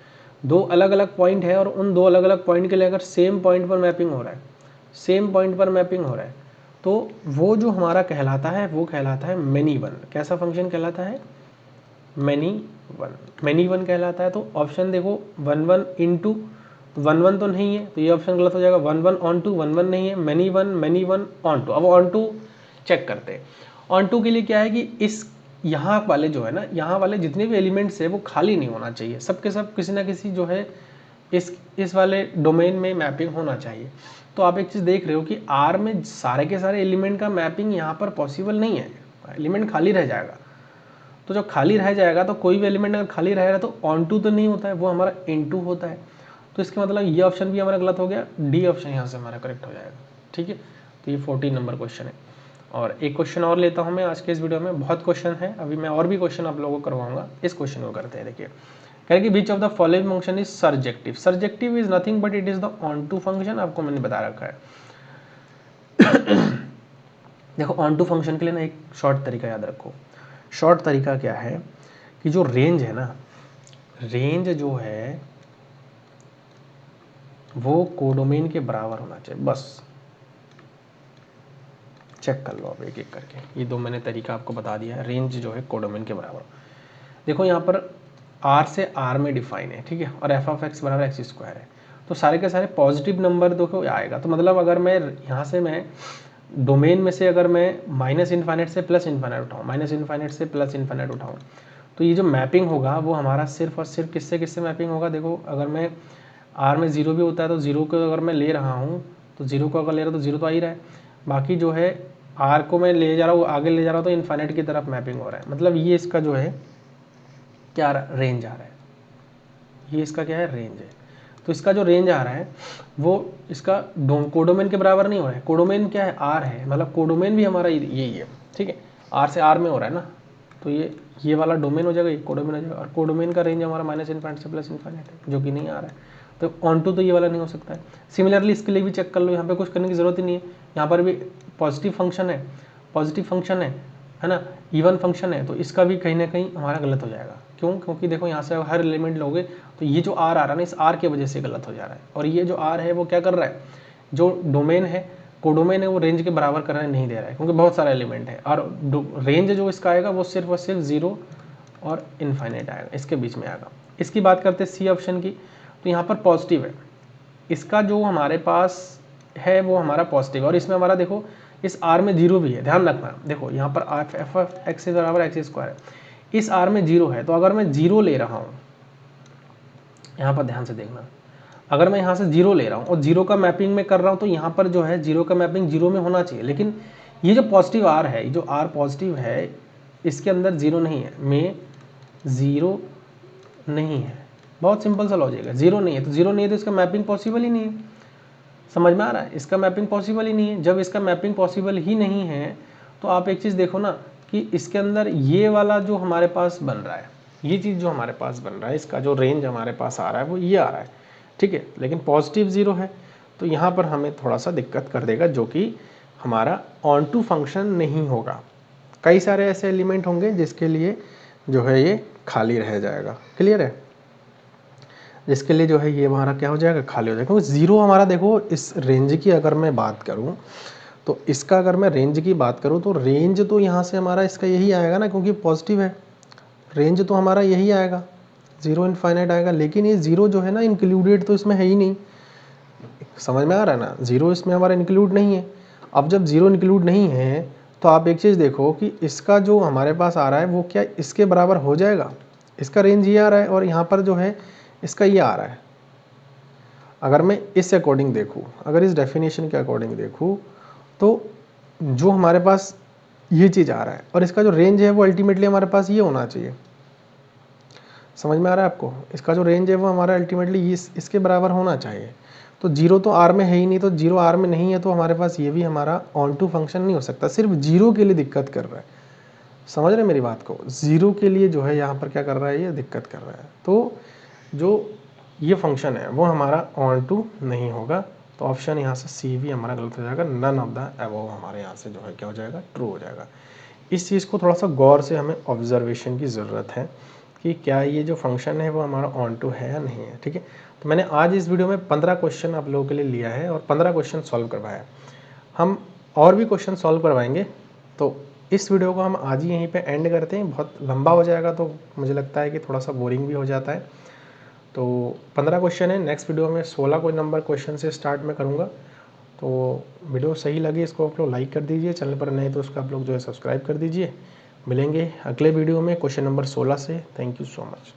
2 अलग अलग पॉइंट है और उन 2 अलग अलग पॉइंट के लिए अगर सेम पॉइंट पर मैपिंग हो रहा है, सेम पॉइंट पर मैपिंग हो रहा है, तो वो जो हमारा कहलाता है वो कहलाता है मैनी वन। कैसा फंक्शन कहलाता है, मैनी वन, मैनी वन कहलाता है। तो ऑप्शन देखो 1 1 × 1 1 तो नहीं है, तो ये ऑप्शन गलत हो जाएगा। 1 1 ऑन 2, 1 1 नहीं है, मैनी वन ऑन 2। अब ऑन 2 चेक करते हैं। ऑन 2 के लिए क्या है कि इस यहाँ वाले जो है ना, यहाँ वाले जितने भी एलिमेंट्स है वो खाली नहीं होना चाहिए, सब के सब किसी ना किसी जो है इस वाले डोमेन में मैपिंग होना चाहिए। तो आप एक चीज़ देख रहे हो कि R में सारे के सारे एलिमेंट का मैपिंग यहाँ पर पॉसिबल नहीं है, एलिमेंट खाली रह जाएगा। तो जब खाली रह जाएगा तो कोई भी एलिमेंट अगर खाली रहेगा तो ऑन 2 तो नहीं होता है, वो हमारा इन 2 होता है। तो इसका मतलब ये ऑप्शन भी हमारा गलत हो गया, डी ऑप्शन यहाँ से हमारा करेक्ट हो जाएगा, ठीक है। तो ये 14 नंबर क्वेश्चन है। और एक क्वेश्चन और लेता हूँ मैं आज के इस वीडियो में, बहुत क्वेश्चन है, अभी मैं और भी क्वेश्चन आप लोगों को करवाऊंगा। इस क्वेश्चन को करते हैं, देखिए कह कि which of the following function is surjective. Surjective is nothing but it is the onto function, आपको मैंने बता रखा है। देखो ऑन टू फंक्शन के लिए ना एक शॉर्ट तरीका याद रखो। शॉर्ट तरीका क्या है कि जो रेंज है ना, रेंज जो है वो कोडोमेन के बराबर होना चाहिए, बस। चेक कर लो अब एक एक करके, ये दो मैंने तरीका आपको बता दिया है। रेंज जो है कोडोमेन के बराबर, देखो यहाँ पर आर से आर में डिफाइन है, ठीक है, और एफ ऑफ एक्स बराबर एक्स स्क्वायर है, तो सारे के सारे पॉजिटिव नंबर देखो आएगा। तो मतलब अगर मैं यहाँ से मैं डोमेन में से अगर मैं माइनस इन्फाइनाइट से प्लस इन्फाइनाइट उठाऊँ, माइनस इन्फाइनाइट से प्लस इन्फाइनाइट उठाऊँ, तो ये जो मैपिंग होगा वो हमारा सिर्फ और सिर्फ किससे किससे मैपिंग होगा। देखो अगर मैं आर में जीरो भी होता है तो जीरो को अगर मैं ले रहा हूँ, तो जीरो को अगर ले रहा हूँ तो जीरो तो आ ही रहा है, बाकी जो है आर को मैं ले जा रहा हूँ, आगे ले जा रहा हूँ तो इन्फाइनाइट की तरफ मैपिंग हो रहा है। मतलब ये इसका जो है क्या रेंज आ रहा है, ये इसका क्या है, रेंज है। तो इसका जो रेंज आ रहा है वो इसका कोडोमेन के बराबर नहीं हो रहा है। कोडोमेन क्या है, आर है, मतलब कोडोमेन भी हमारा यही है, ठीक है, आर से आर में हो रहा है ना, तो ये वाला डोमेन हो जाएगा, ये कोडोमेन हो जाएगा, और कोडोमेन का रेंज हमारा माइनस इन्फाइनाइट से प्लस इन्फाइनाइट है, जो कि नहीं आ रहा है। तो ऑन टू तो ये वाला नहीं हो सकता है। सिमिलरली इसके लिए भी चेक कर लो, यहाँ पे कुछ करने की जरूरत ही नहीं है, यहाँ पर भी पॉजिटिव फंक्शन है, पॉजिटिव फंक्शन है ना, इवन फंक्शन है, तो इसका भी कहीं ना कहीं हमारा गलत हो जाएगा। क्यों? क्योंकि देखो यहाँ से हर एलिमेंट लोगे तो ये जो आर आ रहा है ना, इस आर की वजह से गलत हो जा रहा है, और ये जो आर है वो क्या कर रहा है, जो डोमेन है, कोडोमेन है, वो रेंज के बराबर करने नहीं दे रहा है, क्योंकि बहुत सारा एलिमेंट है, और रेंज जो इसका आएगा वो सिर्फ और सिर्फ जीरो और इन्फाइनाइट आएगा, इसके बीच में आएगा। इसकी बात करते हैं सी ऑप्शन की, तो यहाँ पर पॉजिटिव है, इसका जो हमारे पास है वो हमारा पॉजिटिव है, और इसमें हमारा देखो इस आर में जीरो भी है, ध्यान रखना। देखो यहाँ पर एफ ऑफ एक्स बराबर एक्स स्क्वायर है, इस आर में जीरो है, तो अगर मैं जीरो ले रहा हूँ, यहाँ पर ध्यान से देखना, अगर मैं यहाँ से जीरो ले रहा हूँ और जीरो का मैपिंग में कर रहा हूँ, तो यहाँ पर जो है जीरो का मैपिंग जीरो में होना चाहिए, लेकिन ये जो पॉजिटिव आर है, जो आर पॉजिटिव है, इसके अंदर जीरो नहीं है, में जीरो नहीं है। बहुत सिंपल सा लॉजिक है, जीरो नहीं है तो जीरो नहीं है तो इसका मैपिंग पॉसिबल ही नहीं है। समझ में आ रहा है, इसका मैपिंग पॉसिबल ही नहीं है। जब इसका मैपिंग पॉसिबल ही नहीं है तो आप एक चीज़ देखो ना कि इसके अंदर ये वाला जो हमारे पास बन रहा है, ये चीज़ जो हमारे पास बन रहा है, इसका जो रेंज हमारे पास आ रहा है वो ये आ रहा है, ठीक है, लेकिन पॉजिटिव जीरो है, तो यहाँ पर हमें थोड़ा सा दिक्कत कर देगा, जो कि हमारा ऑन टू फंक्शन नहीं होगा। कई सारे ऐसे एलिमेंट होंगे जिसके लिए जो है ये खाली रह जाएगा, क्लियर है, जिसके लिए जो है ये हमारा क्या हो जाएगा, खाली हो जाएगा। क्योंकि ज़ीरो हमारा देखो, इस रेंज की अगर मैं बात करूँ तो इसका अगर मैं रेंज की बात करूँ तो रेंज तो यहाँ से हमारा इसका यही आएगा ना, क्योंकि पॉजिटिव है, रेंज तो हमारा यही आएगा, जीरो इनफाइनाइट आएगा। लेकिन ये जीरो जो है ना इंक्लूडेड तो इसमें है ही नहीं, समझ में आ रहा है ना, जीरो इसमें हमारा इंक्लूड नहीं है। अब जब जीरो इंक्लूड नहीं है तो आप एक चीज़ देखो कि इसका जो हमारे पास आ रहा है वो क्या इसके बराबर हो जाएगा, इसका रेंज ये आ रहा है और यहाँ पर जो है इसका ये आ रहा है। अगर मैं इस अकॉर्डिंग देखूँ, अगर इस डेफिनेशन के अकॉर्डिंग देखूँ, तो जो हमारे पास ये चीज़ आ रहा है और इसका जो रेंज है वो अल्टीमेटली हमारे पास ये होना चाहिए। समझ में आ रहा है आपको, इसका जो रेंज है वो हमारा अल्टीमेटली इसके बराबर होना चाहिए। तो जीरो तो आर में है ही नहीं, तो जीरो आर में नहीं है तो हमारे पास ये भी हमारा ऑन टू फंक्शन नहीं हो सकता। सिर्फ जीरो के लिए दिक्कत कर रहा है, समझ रहे हैं मेरी बात को, जीरो के लिए जो है यहाँ पर क्या कर रहा है, ये दिक्कत कर रहा है। तो जो ये फंक्शन है वो हमारा ऑन टू नहीं होगा, तो ऑप्शन यहाँ से सी भी हमारा गलत हो जाएगा, नन ऑफ द अबव हमारे यहाँ से जो है क्या हो जाएगा, ट्रू हो जाएगा। इस चीज़ को थोड़ा सा गौर से हमें ऑब्जर्वेशन की ज़रूरत है कि क्या ये जो फंक्शन है वो हमारा ऑन टू है या नहीं है, ठीक है। तो मैंने आज इस वीडियो में 15 क्वेश्चन आप लोगों के लिए लिया है और 15 क्वेश्चन सॉल्व करवाया है। हम और भी क्वेश्चन सॉल्व करवाएंगे, तो इस वीडियो को हम आज ही यहीं पे एंड करते हैं। बहुत लंबा हो जाएगा तो मुझे लगता है कि थोड़ा सा बोरिंग भी हो जाता है। तो 15 क्वेश्चन है, नेक्स्ट वीडियो में 16 कोई नंबर क्वेश्चन से स्टार्ट मैं करूँगा। तो वीडियो सही लगे इसको आप लोग लाइक कर दीजिए, चैनल पर नए तो उसका आप लोग जो है सब्सक्राइब कर दीजिए। मिलेंगे अगले वीडियो में क्वेश्चन नंबर 16 से। Thank you so much.